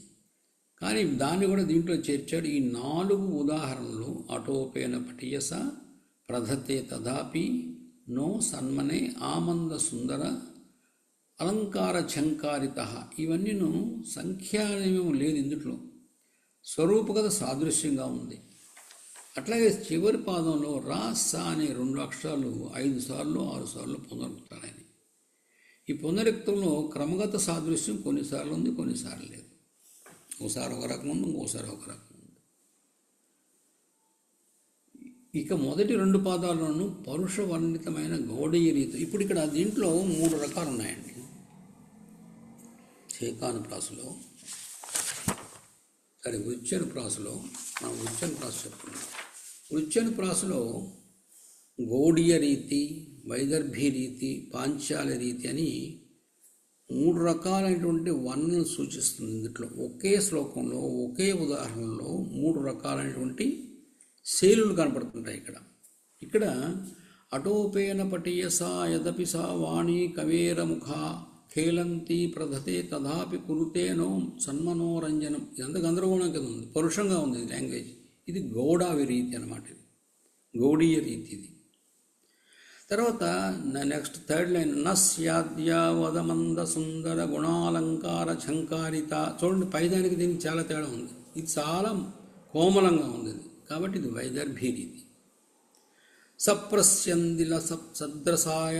కానీ దాన్ని కూడా దీంట్లో చేర్చాడు. ఈ 4 ఉదాహరణలు అటోపేన పటీయస, ప్రధతే తథాపి, నో సన్మనే, ఆమంద సుందర, అలంకార ఝంకారిత, ఇవన్నీను సంఖ్యానేమో లేదు ఇందులో, స్వరూపగత సాదృశ్యంగా ఉంది. అట్లాగే చివరి పాదంలో రా సా అనే 2 అక్షరాలు 5 సార్లు 6 సార్లు పునరుక్తాయని. ఈ పునరుక్తంలో క్రమగత సాదృశ్యం కొన్నిసార్లు ఉంది, కొన్నిసార్లు లేదు. ఒకసారి ఒక రకం ఉంది, ఇంకోసారి ఒక రకం ఉంది. ఇక మొదటి 2 పాదాల్లోనూ పరుష వర్ణితమైన గౌడీయ రీతి. ఇప్పుడు ఇక్కడ దీంట్లో 3 రకాలు ఉన్నాయండి. చేకానుప్రాసలో, సరే వృత్యానుప్రాసలో మనం వృత్యానుప్రాస చెప్పుకున్నాం. వృత్యానుప్రాసలో గౌడీయ రీతి, వైదర్భి రీతి, పాంచాల రీతి అని 3 రకాలైనటువంటి వర్ణనలు సూచిస్తుంది. ఇందులో ఒకే శ్లోకంలో ఒకే ఉదాహరణలో 3 రకాలైనటువంటి శైలులు కనపడుతుంటాయి. ఇక్కడ అటోపేన పటీయస యదపి సా వాణి కవేరముఖ ఖేలంతి ప్రధతే తథాపి కురుతేనో సన్మనోరంజనం. ఇదంతా గందరగోళం కింద ఉంది, పరుషంగా ఉంది లాంగ్వేజ్. ఇది గౌడావి రీతి అన్నమాట, ఇది గౌడీయ రీతి. ఇది తర్వాత నెక్స్ట్ థర్డ్ లైన్ నస్యాద్యావదమంద సుందర గుణాలంకార ఝంకారిత. చూడండి, పైదానికి దీనికి చాలా తేడా ఉంది. ఇది చాలా కోమలంగా ఉంది ఇది, కాబట్టి ఇది వైదర్భీ రీతి. సప్రస్యందిల సద్రసాయ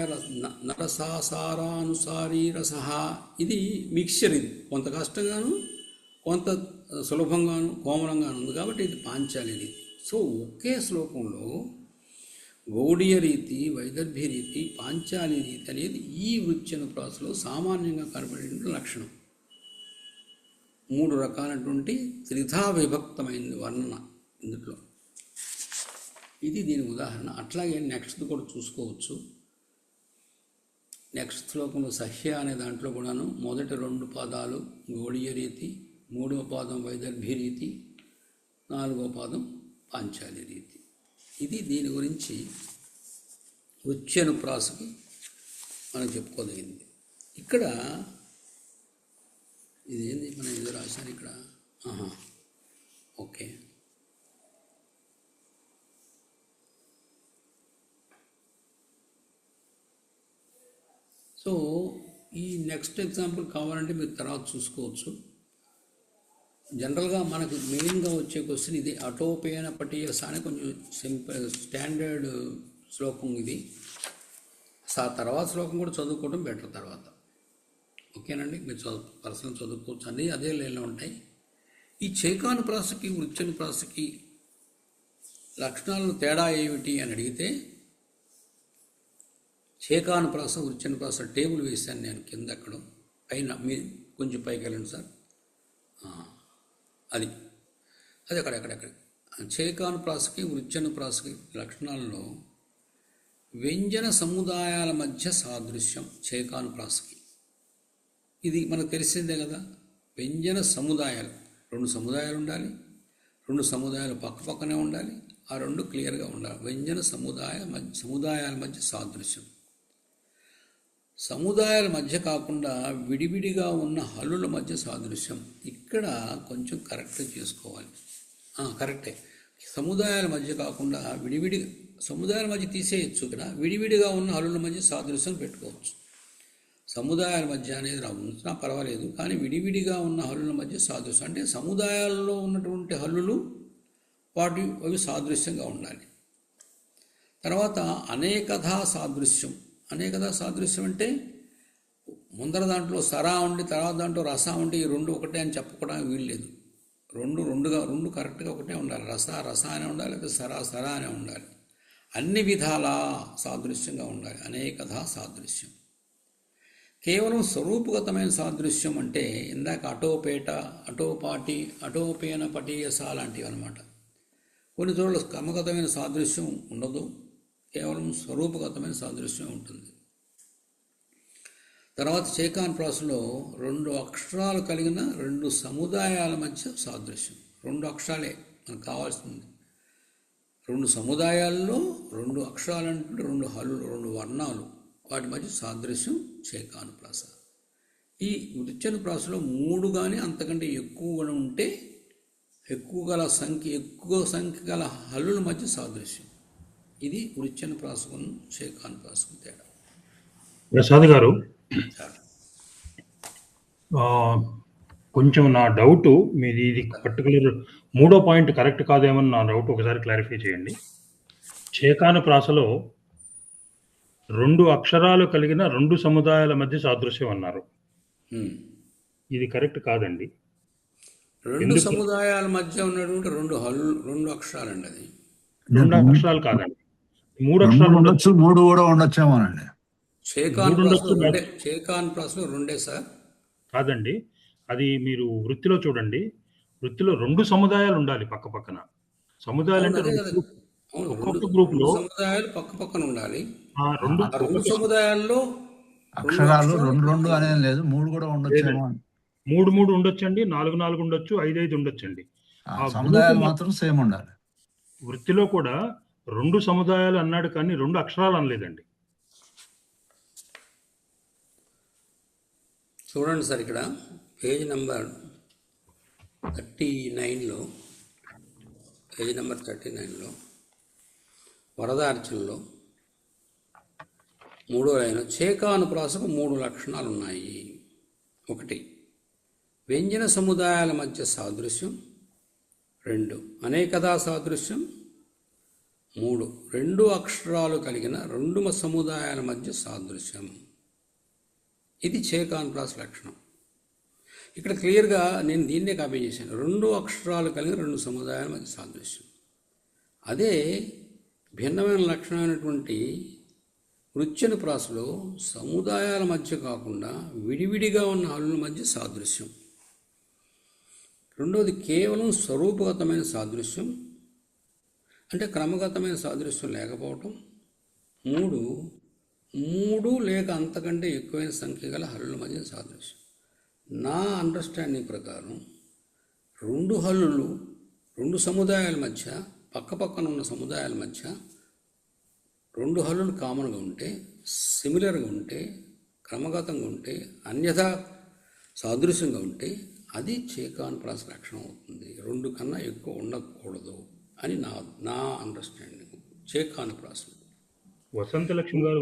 నరసాసారానుసారీ రస. ఇది మిక్స్చర్, ఇది కొంత కష్టంగాను కొంత సులభంగాను కోమలంగాను ఉంది, కాబట్టి ఇది పాంచాలి రీతి. సో ఒకే శ్లోకంలో గౌడీయ రీతి, వైదర్భి రీతి, పాంచాలి రీతి అనేది ఈ వృత్యానుప్రాసలో సామాన్యంగా కనబడేటువంటి లక్షణం. 3 రకాలైనటువంటి త్రిధా విభక్తమైనది వర్ణన ఇందులో. ఇది దీని ఉదాహరణ. అట్లాగే నెక్స్ట్ కూడా చూసుకోవచ్చు. నెక్స్ట్ శ్లోకంలో సహ్య అనే దాంట్లో కూడాను మొదటి 2 పాదాలు గౌడీయ రీతి, 3వ పాదం వైదర్భి రీతి, 4వ పాదం పాంచాలి రీతి. ఇది దీని గురించి వృత్యానుప్రాసకి మనం చెప్పుకోదగింది. ఇక్కడ ఇదేంది, మనం ఏదో రాశాను ఇక్కడ. ఓకే, సో ఈ నెక్స్ట్ ఎగ్జాంపుల్ కావాలంటే మీరు తర్వాత చూసుకోవచ్చు. జనరల్గా మనకు మెయిన్గా వచ్చే క్వశ్చన్ ఇది. అటోపేన పటీయస అని కొంచెం సింపుల్ స్టాండర్డ్ శ్లోకం ఇది. తర్వాత శ్లోకం కూడా చదువుకోవడం బెటర్ తర్వాత. ఓకేనండి, మీరు పర్సనల్ చదువుకోవచ్చు. అన్నీ అదే లైన్లో ఉంటాయి. ఈ చైకానుప్రాసకి వృత్యానుప్రాసకి లక్షణాలను తేడా ఏమిటి అని అడిగితే, చైకానుప్రాస వృత్యానుప్రాస టేబుల్ వేశాను నేను కింద అక్కడ పైన. మీరు కొంచెం పైకి వెళ్ళండి సార్. అది అక్కడెక్కడ చైకానుప్రాసకి వృత్యానుప్రాసకి లక్షణాల్లో వ్యంజన సముదాయాల మధ్య సాదృశ్యం చైకానుప్రాసకి. ఇది మనకు తెలిసిందే కదా. వ్యంజన సముదాయాలు, 2 సముదాయాలు ఉండాలి, 2 సముదాయాలు పక్కనే ఉండాలి, ఆ 2 క్లియర్గా ఉండాలి. వ్యంజన సముదాయాల మధ్య సాదృశ్యం. సముదాయాల మధ్య కాకుండా విడివిడిగా ఉన్న హల్లుల మధ్య సాదృశ్యం. ఇక్కడ కొంచెం కరెక్ట్గా చేసుకోవాలి. కరెక్టే, సముదాయాల మధ్య కాకుండా సముదాయాల మధ్య తీసేయచ్చు. ఇక్కడ విడివిడిగా ఉన్న హల్లుల మధ్య సాదృశ్యం పెట్టుకోవచ్చు. సముదాయాల మధ్య అనేది ఉంచినా పర్వాలేదు, కానీ విడివిడిగా ఉన్న హల్లుల మధ్య సాదృశ్యం అంటే సముదాయాల్లో ఉన్నటువంటి హల్లులు అవి సాదృశ్యంగా ఉండాలి. తర్వాత అనేకధా సాదృశ్యం. అనేకధా సాదృశ్యం అంటే ముందర దాంట్లో సరా ఉండి తర్వాత దాంట్లో రస ఉండి ఈ 2 ఒకటే అని చెప్పుకోవడానికి వీల్లేదు. 2 కరెక్ట్గా ఒకటే ఉండాలి. రస అనే ఉండాలి, లేదా సరా అనే ఉండాలి. అన్ని విధాల సాదృశ్యంగా ఉండాలి. అనేకధా సాదృశ్యం. కేవలం స్వరూపగతమైన సాదృశ్యం అంటే ఇందాక అటోపేన పటీయస లాంటివి అనమాట. కొన్ని చోట్ల క్రమగతమైన సాదృశ్యం ఉండదు, కేవలం స్వరూపగతమైన సాదృశ్యం ఉంటుంది. తర్వాత చైకానుప్రాసలో 2 అక్షరాలు కలిగిన 2 సముదాయాల మధ్య సాదృశ్యం. 2 అక్షరాలే మనకు కావాల్సింది. 2 సముదాయాల్లో 2 అక్షరాలు అంటే 2 హల్లులు, 2 వర్ణాలు, వాటి మధ్య సాదృశ్యం చైకానుప్రాస. ఈ వృత్యానుప్రాసలో 3 కానీ అంతకంటే ఎక్కువగా ఉంటే ఎక్కువ సంఖ్య గల హల్లుల మధ్య సాదృశ్యం. ఇది వృత్యానుప్రాసకు చైకానుప్రాసకు తేడా. ప్రసాద్ గారు, కొంచెం నా డౌట్, మీది ఇది పర్టికులర్ 3వ పాయింట్ కరెక్ట్ కాదేమని నా డౌట్, ఒకసారి క్లారిఫై చేయండి. చైకానుప్రాసలో 2 అక్షరాలు కలిగిన 2 సముదాయాల మధ్య సాదృశ్యం అన్నారు. ఇది కరెక్ట్ కాదండి. 2 సముదాయాల మధ్య ఉన్నటువంటి 2 అక్షరాలండి. అది 2 అక్షరాలు కాదండి, 3 అక్షరాలు ఉండొచ్చు, 3 కూడా ఉండొచ్చేమోనండి. చైకానుప్రాసలో 2 సార్ కాదండి. అది మీరు వృత్తిలో చూడండి. వృత్తిలో 2 సముదాయాలు ఉండాలి పక్క పక్కన. సముదాయాలు అంటే ఒక్కొక్క గ్రూప్ లో సముదాయాలు పక్కన ఉండాలి. 2 సముదాయాల్లో అక్షరాలు 2 అనేది లేదు, 3 కూడా ఉండొచ్చేమో. 3 ఉండొచ్చండి, 4 ఉండొచ్చు, 5 ఉండొచ్చండి. సముదాయాలు మాత్రం సేమ్ ఉండాలి. వృత్తిలో కూడా 2 సముదాయాలు అన్నాడు, కానీ 2 అక్షరాలు అనలేదండి. చూడండి సార్, ఇక్కడ పేజ్ నెంబర్ 39లో వరదార్చనలో మూడో లైన్ చేకానుప్రాసకు 3 లక్షణాలు ఉన్నాయి. 1 వ్యంజన సముదాయాల మధ్య సాదృశ్యం, 2 అనేకదా సాదృశ్యం, 3 2 అక్షరాలు కలిగిన 2 సముదాయాల మధ్య సాదృశ్యం. ఇది చేకానుప్రాస లక్షణం. ఇక్కడ క్లియర్గా నేను దీన్నే కాపీ చేశాను. 2 అక్షరాలు కలిగిన 2 సముదాయాల మధ్య సాదృశ్యం. అదే భిన్నమైన లక్షణమైనటువంటి వృచ్చన ప్రాసలో సముదాయాల మధ్య కాకుండా విడివిడిగా ఉన్న హల్లుల మధ్య సాదృశ్యం. రెండవది కేవలం స్వరూపగతమైన సాదృశ్యం, అంటే క్రమగతమైన సాదృశ్యం లేకపోవటం. 3 లేక అంతకంటే ఎక్కువైన సంఖ్య గల హల్లుల మధ్య సాదృశ్యం. నా అండర్స్టాండింగ్ ప్రకారం 2 హల్లులు 2 సముదాయాల మధ్య, పక్కపక్కన ఉన్న సముదాయాల మధ్య 2 హల్లులు కామన్గా ఉంటే, సిమిలర్గా ఉంటే, క్రమగతంగా ఉంటే, అన్యథా సాదృశ్యంగా ఉంటే అది చేకానుప్రాస లక్షణం అవుతుంది. 2 కన్నా ఎక్కువ ఉండకూడదు అని నా అండర్స్టాండింగ్. చేకానుప్రాసలు వసంతలక్ష్మి గారు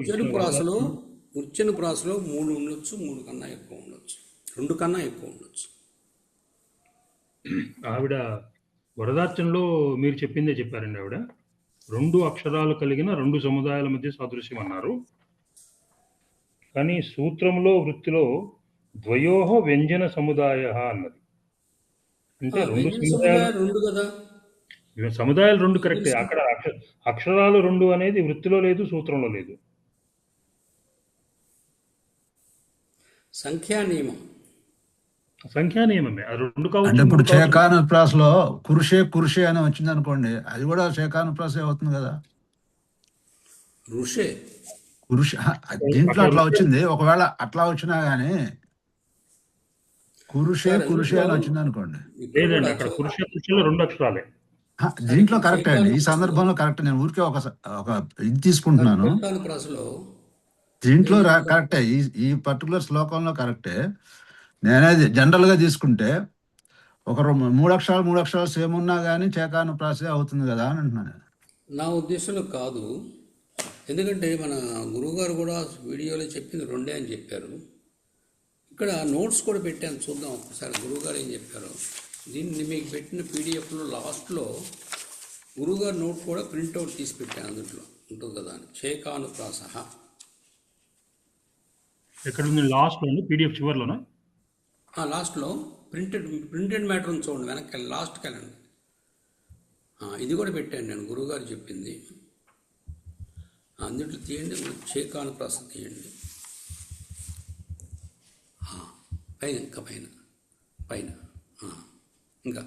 ఉర్చన ప్రాసలో 3 ఉండొచ్చు, 3 కన్నా ఎక్కువ ఉండొచ్చు, 2 కన్నా ఎక్కువ ఉండొచ్చు. ఆవిడ వరదార్చనలో మీరు చెప్పిందే చెప్పారండి. ఆవిడ 2 అక్షరాలు కలిగిన 2 సముదాయాల మధ్య సాదృశ్యం అన్నారు. కానీ సూత్రంలో వృత్తిలో ద్వయోహ వ్యంజన సముదాయ అన్నది. అంటే 2 సముదాయాలు, 2 కదా, సముదాయాలు 2 కరెక్టే. అక్కడ అక్షరాలు 2 అనేది వృత్తిలో లేదు, సూత్రంలో లేదు. సంఖ్యా నియమం, సంఖ్యా నియమమే. ఆ 2 అంటే కావచ్చు. ఇప్పుడు చేకానుప్రాసలో కురుషే అని వచ్చింది అనుకోండి, అది కూడా చేకానుప్రాసే అవుతుంది కదా. ఋషే దీంట్లో అట్లా వచ్చింది. ఒకవేళ అట్లా వచ్చినా గానీ కురుషే అని వచ్చింది అనుకోండి. లేదండి, అక్కడ కురుషలో 2 అక్షరాలే. దీంట్లో కరెక్ట్ అండి, ఈ సందర్భంలో కరెక్ట్. నేను ఊరికే ఒక ఇది తీసుకుంటున్నాను. దీంట్లో కరెక్టే, ఈ పర్టికులర్ శ్లోకంలో కరెక్టే. నేనేది జనరల్ గా తీసుకుంటే ఒక 3 అక్షరాలు సేమ్ ఉన్నా కానీ చేకానుప్రాసే అవుతుంది కదా అని అంటున్నాను. నా ఉద్దేశంలో కాదు, ఎందుకంటే మన గురువుగారు కూడా వీడియోలో చెప్పింది 2 అని చెప్పారు. ఇక్కడ నోట్స్ కూడా పెట్టాను, చూద్దాం ఒకసారి గురువుగారు ఏం చెప్పారు. దీన్ని మీకు పెట్టిన పీడిఎఫ్లో లాస్ట్లో గురువుగారు నోట్ కూడా ప్రింట్అవుట్ తీసి పెట్టాను. అందులో ఉంటుంది కదా అని. చేకానుప్రాస ఎక్కడ ఉంది? లాస్ట్లో పీడిఎఫ్ చివరిలోనా? లాస్ట్లో ప్రింటెడ్ మ్యాటర్ ఉంది చూడండి, వెనక్కి లాస్ట్కి వెళ్ళండి. ఇది కూడా పెట్టాను నేను, గురువుగారు చెప్పింది. అందుట్లో తీయండి, చేకానుప్రాస తీయండి. పైన ఇంకా పైన ఇంకా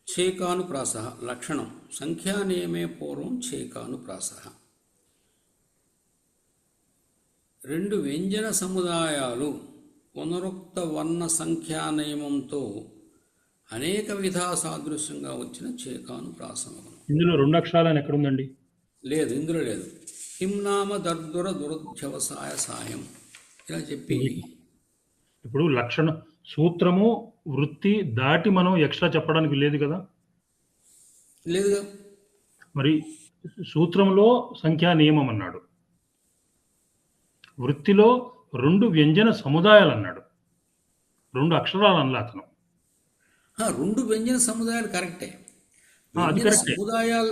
చేకానుప్రాస లక్షణం సంఖ్యానియమే పూర్వం చేకానుప్రాస. 2 వ్యంజన సముదాయాలు పునరుక్త వర్ణ సంఖ్యా నియమంతో అనేక విధా సాదృశ్యంగా వచ్చిన చేకానుప్రాసమం. ఇందులో 2 అక్షరాలని ఎక్కడ ఉందండి? లేదు, ఇందులో లేదు. హింనామ దర్దుర దురధ్యవసాయ సాయం ఇలా చెప్పి, ఇప్పుడు లక్షణ సూత్రము వృత్తి దాటి మనం ఎక్స్ట్రా చెప్పడానికి లేదు కదా. లేదుగా. మరి సూత్రంలో సంఖ్యా నియమం అన్నాడు, వృత్తిలో 2 వ్యంజన సముదాయాలు అన్నాడు, 2 అక్షరాలు అన్నలా అతను. 2 వ్యంజన సముదాయాలు కరెక్టే. అది కరెక్టే. సముదాయాలు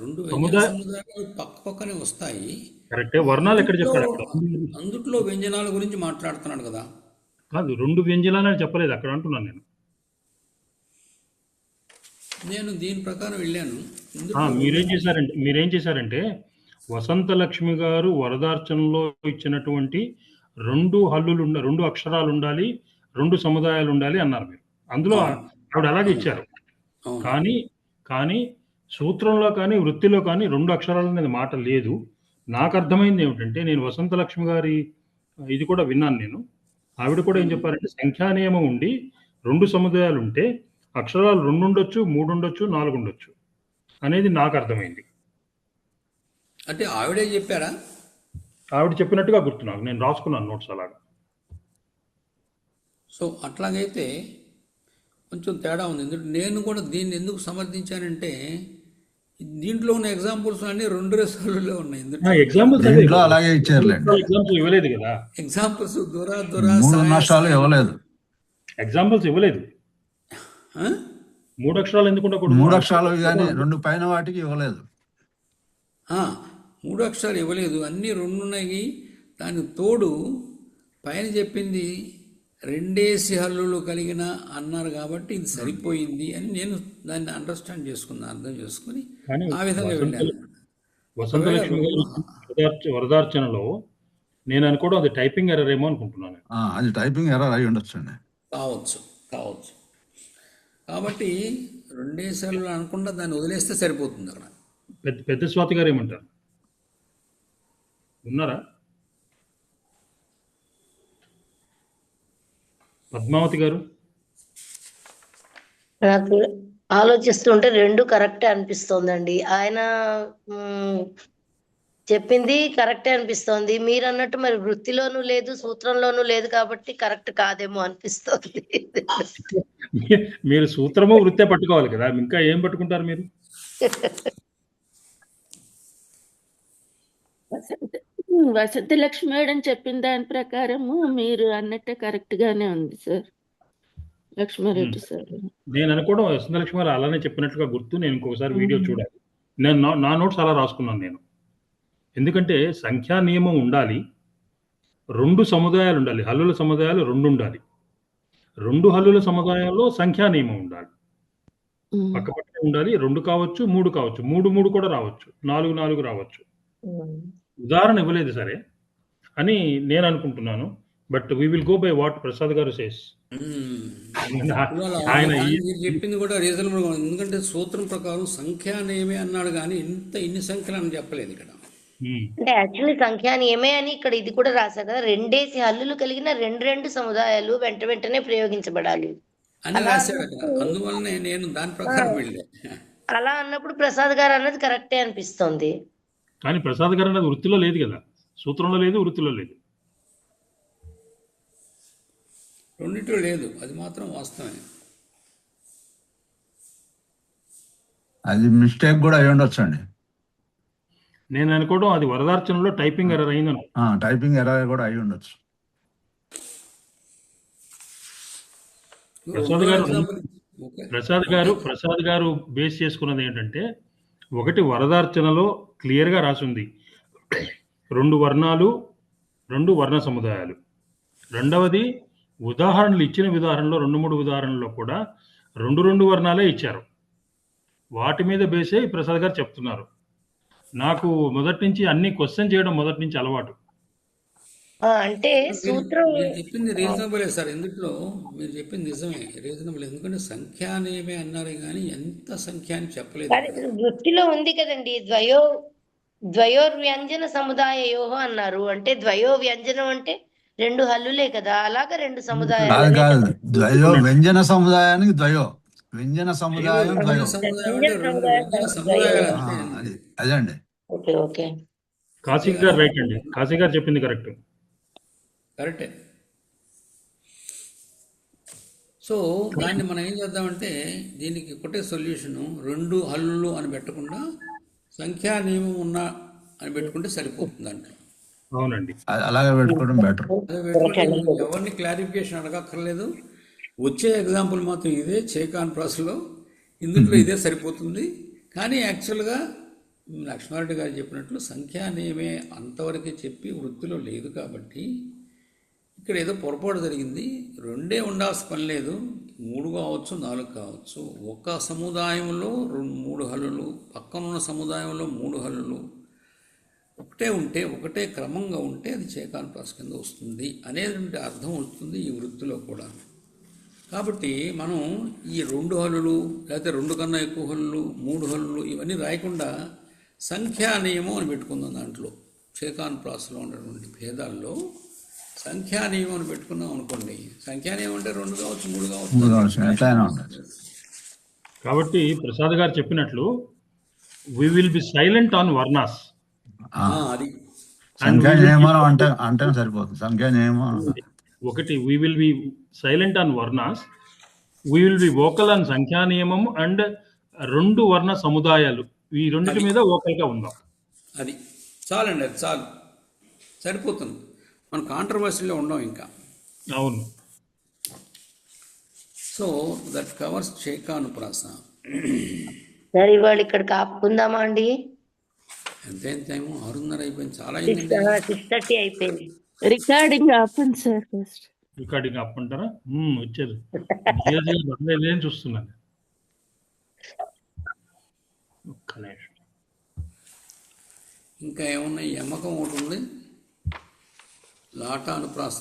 2 వ్యంజన సముదాయాలు పక్క పక్కనే వస్తాయి. కరెక్టే. వర్ణాలు ఎక్కడ చెప్పాడు? అందుట్లో వ్యంజనాల గురించి మాట్లాడుతున్నాడు కదా. కాదు, 2 వ్యంజనాలు చెప్పలేదు అక్కడ అంటున్నాను నేను. నేను దీని ప్రకారం వెళ్ళాను. మీరేం చేశారంటే వసంతలక్ష్మి గారు వరదార్చనలో ఇచ్చినటువంటి 2 అక్షరాలు ఉండాలి, 2 సముదాయాలు ఉండాలి అన్నారు మీరు. అందులో ఆవిడ అలాగే ఇచ్చారు. కానీ సూత్రంలో కానీ వృత్తిలో కానీ 2 అక్షరాల మీద మాట లేదు. నాకు అర్థమైంది ఏమిటంటే, నేను వసంతలక్ష్మి గారి ఇది కూడా విన్నాను నేను. ఆవిడ కూడా ఏం చెప్పారంటే, సంఖ్యా నియమం ఉండి 2 సముదాయాలు ఉంటే అక్షరాలు 2 ఉండొచ్చు, 3 ఉండొచ్చు, 4 ఉండొచ్చు అనేది నాకు అర్థమైంది. అంటే ఆవిడే చెప్పారా? ఆవిడ చెప్పినట్టుగా గుర్తు నాకు, నేను రాసుకున్నాను నోట్స్ అలాగా. సో అట్లాగైతే కొంచెం తేడా ఉంది. ఎందుకంటే నేను కూడా దీన్ని ఎందుకు సమర్థించానంటే, దీంట్లో ఉన్న ఎగ్జాంపుల్స్ అన్ని 2 రసాలలో ఉన్నాయి. ఇందులో ఎగ్జాంపుల్స్ దీంట్లో అలాగే ఇచ్చారులేండి. ఎగ్జాంపుల్స్ ఇవ్వలేదు కదా. ఎగ్జాంపుల్స్ దూర 3 నష్టాలు ఇవ్వలేదు. ఎగ్జాంపుల్స్ ఇవ్వలేదు. 3 అక్షరాలు ఎందుకు ఉండకూడదు? 3 అక్షరాలు కానీ 2 పైన వాటికి ఇవ్వలేదు. 3 అక్షరాలు ఇవ్వలేదు, అన్నీ 2 ఉన్నాయి. దానికి తోడు పైన చెప్పింది 2 హల్లులు కలిగిన అన్నారు కాబట్టి ఇది సరిపోయింది అని నేను దాన్ని అండర్స్టాండ్ చేసుకున్నాను, అర్థం చేసుకుని కానీ ఆ విధంగా వెళ్ళాను. వసంత లక్ష్మి గారి వరదార్చనలో నేను అనుకోవడం అది టైపింగ్ ఎర్రర్ ఏమో అనుకుంటున్నాను. అది టైపింగ్ ఎర్రర్ అయి ఉండొచ్చండి. కావచ్చు. కాబట్టి 2 సార్లు అనకుండా దాన్ని వదిలేస్తే సరిపోతుంది. అక్కడ పెద్ద స్వాతి గారు ఏమంటారు? ఉన్నారా? పద్మావతి గారు? నాకు ఆలోచిస్తుంటే 2 కరెక్టే అనిపిస్తోందండి. ఆయన చెప్పింది కరెక్టే అనిపిస్తోంది. మీరు అన్నట్టు మరి వృత్తిలోనూ లేదు, సూత్రంలోనూ లేదు కాబట్టి కరెక్ట్ కాదేమో అనిపిస్తోంది. మీరు సూత్రము వృత్తే పట్టుకోవాలి కదా, ఇంకా ఏం పట్టుకుంటారు మీరు? వసంత లక్ష్మి మేడం చెప్పిన దాని ప్రకారము మీరు అన్నట్టే కరెక్ట్ గానే ఉంది సార్. లక్ష్మారెడ్డి సార్ నేను అనుకోవడం వసంత లక్ష్మి గారు అలానే చెప్పినట్లుగా గుర్తు. నేను ఇంకొకసారి వీడియో చూడాలి. నేను నా నోట్స్ అలా రాసుకున్నాను నేను. ఎందుకంటే సంఖ్యా నియమం ఉండాలి, 2 సముదాయాలు ఉండాలి, హల్లుల సముదాయాలు 2 ఉండాలి. 2 హల్లుల సముదాయంలో సంఖ్యా నియమం ఉండాలి, పక్కపక్కనే ఉండాలి. 2 కావచ్చు, 3 కావచ్చు, 3 కూడా రావచ్చు, 4 రావచ్చు. ఉదాహరణ ఇవ్వలేదు సరే అని నేను అనుకుంటున్నాను. But we will go by what Prasad గారు సేస్. ఆయన మీరు చెప్పింది కూడా రీజనబుల్ గా ఉంది. ఎందుకంటే సూత్రం ప్రకారం సంఖ్యానేమే అన్నాడు కానీ ఇన్ని సంఖ్యలు అని చెప్పలేదు ఇక్కడ. అంటే యాక్చువల్లీ సంఖ్యానియమే అని ఇక్కడ ఇది కూడా రాశారు కదా, 2 హల్లులు కలిగిన 2 సముదాయాలు వెంటనే ప్రయోగించబడాలి అని రాశాడు అక్కడ. అందువల్లనే నేను దాని ప్రకారం వెళ్ళా. అలా అన్నప్పుడు ప్రసాద్ గారు అన్నది కరెక్టే అనిపిస్తోంది. కానీ ప్రసాద్ గారు అన్నది వృత్తిలో లేదు కదా, సూత్రంలో లేదు, వృత్తిలో లేదు, రెండిట్లో లేదు. అది మాత్రం వాస్తవమే. అది మిస్టేక్ కూడా అయి ఉండొచ్చండి. నేను అనుకోవడం అది వరదార్చనలో టైపింగ్ ఎర్రర్ అయిందను. టైపింగ్ ఎర్రర్ కూడా అయి ఉండొచ్చు. ప్రసాద్ గారు బేస్ చేసుకున్నది ఏంటంటే, ఒకటి వరదార్చనలో క్లియర్గా రాసింది 2 వర్ణాలు, 2 వర్ణ సముదాయాలు. రెండవది ఉదాహరణలు ఇచ్చిన ఉదాహరణలో 2-3 ఉదాహరణలో కూడా 2 వర్ణాలే ఇచ్చారు. వాటి మీద బేసే ప్రసాద్ గారు చెప్తున్నారు. నాకు మొదటి నుంచి అన్ని క్వశ్చన్ చేయడం మొదటి నుంచి అలవాటు. అంటే సూత్రం చెప్పింది రీజనబులే సార్. ఎందుట్లో మీరు చెప్పింది నిజమే, రీజనబుల్. ఎందుకంటే సంఖ్యానేమే అన్నారు కానీ ఎంత సంఖ్య అని చెప్పలేదు. వృత్తిలో ఉంది కదండి, ద్వయోర్వ్యంజన సముదాయయోహో అన్నారు. అంటే ద్వయో వ్యంజనం అంటే 2 హల్లులే కదా, అలాగా 2 సముదాయాలు కాదు. ద్వయో వ్యంజన సముదాయానికి వ్యంజన సముదాయం అదండి. ఓకే. కాశీ గారు రైట్ అండి, కాశీ గారు చెప్పింది కరెక్టే. సో దాన్ని మనం ఏం చేద్దామంటే, దీనికి ఒకటే సొల్యూషను, 2 హల్లులు అని పెట్టకుండా సంఖ్యా నియమం ఉన్న అని పెట్టుకుంటే సరిపోతుంది దాంట్లో. అవునండి, అలాగే పెట్టుకోవడం బెటర్. ఎవరిని క్లారిఫికేషన్ అడగక్కర్లేదు. వచ్చే ఎగ్జాంపుల్ మాత్రం ఇదే చేకాన్ ప్రాసెస్లో, ఇందులో ఇదే సరిపోతుంది. కానీ యాక్చువల్గా లక్ష్మారెడ్డి గారు చెప్పినట్లు సంఖ్యానేమే అంతవరకే చెప్పి వృత్తిలో లేదు కాబట్టి ఇక్కడ ఏదో పొరపాటు జరిగింది. 2 ఉండాల్సిన పని లేదు, 3 కావచ్చు, 4 కావచ్చు. ఒక సముదాయంలో 3 హల్లులు, పక్కనున్న సముదాయంలో 3 హల్లులు ఒకటే ఉంటే, ఒకటే క్రమంగా ఉంటే అది చేకాన్ ప్రాసెస్ కింద వస్తుంది అనేటువంటి అర్థం వస్తుంది ఈ వృత్తిలో కూడా. కాబట్టి మనం ఈ 2 హల్లులు లేకపోతే 2 కన్నా ఎక్కువ హల్లులు, 3 హల్లులు ఇవన్నీ రాయకుండా సంఖ్యా నియమం అని పెట్టుకుందాం. దాంట్లో చేకాన్ ప్రాసెస్లో ఉన్నటువంటి భేదాల్లో సంఖ్యా నియమం అని పెట్టుకున్నాం అనుకోండి. సంఖ్యా నియమం అంటే 2 కావచ్చు, 3 కావచ్చు. కాబట్టి ప్రసాద్ గారు చెప్పినట్లు we will be silent on వర్ణాస్. అది సంఖ్యా నియమం అంటే సరిపోతుంది. సంఖ్యా నియమం ఒకటి, we will be silent on varnas, we will be vocal on సంఖ్యా నియమం అండ్ 2 వర్ణ సముదాయాలు ఈ రెండింటి అది. మీద ఓకల్గా ఉందాం. అది చాలండి, అది చాలు, సరిపోతుంది. మనం కాంట్రవర్సీలో ఉండం ఇంకా. అవును. సో దట్ కవర్స్ చేకానుప్రాస. సార్ ఇవాళ ఇక్కడ ఆపుకుందామా అండి? ఎంతైన టైము 6:30 అయిపోయింది, చాలా అయిందండి. 6:30 అయిపోయింది. రికార్డింగ్ ఆపండి సార్ ఫస్ట్. రికార్డింగ్ ఆపమంటారా? వచ్చేది నేను చూస్తున్నాను. ఒక్క నిమిషం. ఇంకా ఏమున్నాయి? యమకం ఒకటి ఉంది, లాటానుప్రాస,